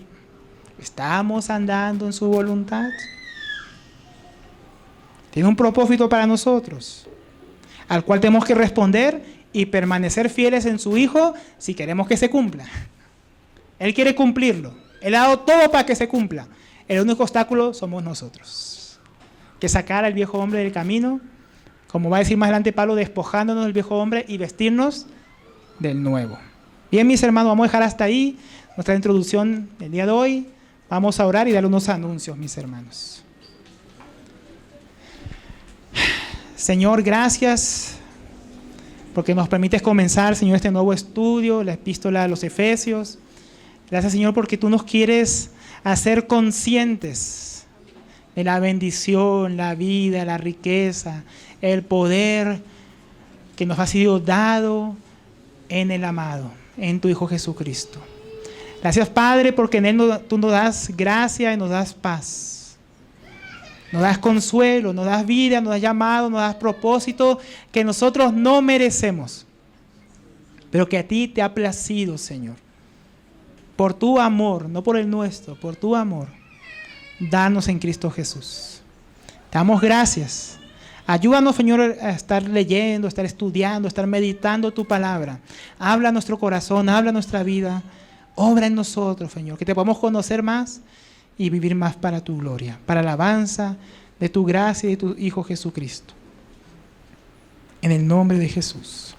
¿Estamos andando en su voluntad? Tiene un propósito para nosotros, al cual tenemos que responder y permanecer fieles en su Hijo si queremos que se cumpla. Él quiere cumplirlo. Él ha dado todo para que se cumpla. El único obstáculo somos nosotros. Que sacar al viejo hombre del camino, como va a decir más adelante Pablo, despojándonos del viejo hombre y vestirnos del nuevo. Bien, mis hermanos, vamos a dejar hasta ahí nuestra introducción del día de hoy. Vamos a orar y dar unos anuncios, mis hermanos. Señor, gracias porque nos permites comenzar, Señor, este nuevo estudio, la epístola a los Efesios. Gracias, Señor, porque tú nos quieres hacer conscientes de la bendición, la vida, la riqueza, el poder que nos ha sido dado en el amado, en tu Hijo Jesucristo. Gracias, Padre, porque en Él tú nos das gracia y nos das paz. Nos das consuelo, nos das vida, nos das llamado, nos das propósito que nosotros no merecemos, pero que a ti te ha placido, Señor. Por tu amor, no por el nuestro, por tu amor, danos en Cristo Jesús. Te damos gracias. Ayúdanos, Señor, a estar leyendo, a estar estudiando, a estar meditando tu palabra. Habla a nuestro corazón, habla a nuestra vida. Obra en nosotros, Señor, que te podamos conocer más y vivir más para tu gloria, para la alabanza de tu gracia y de tu Hijo Jesucristo. En el nombre de Jesús.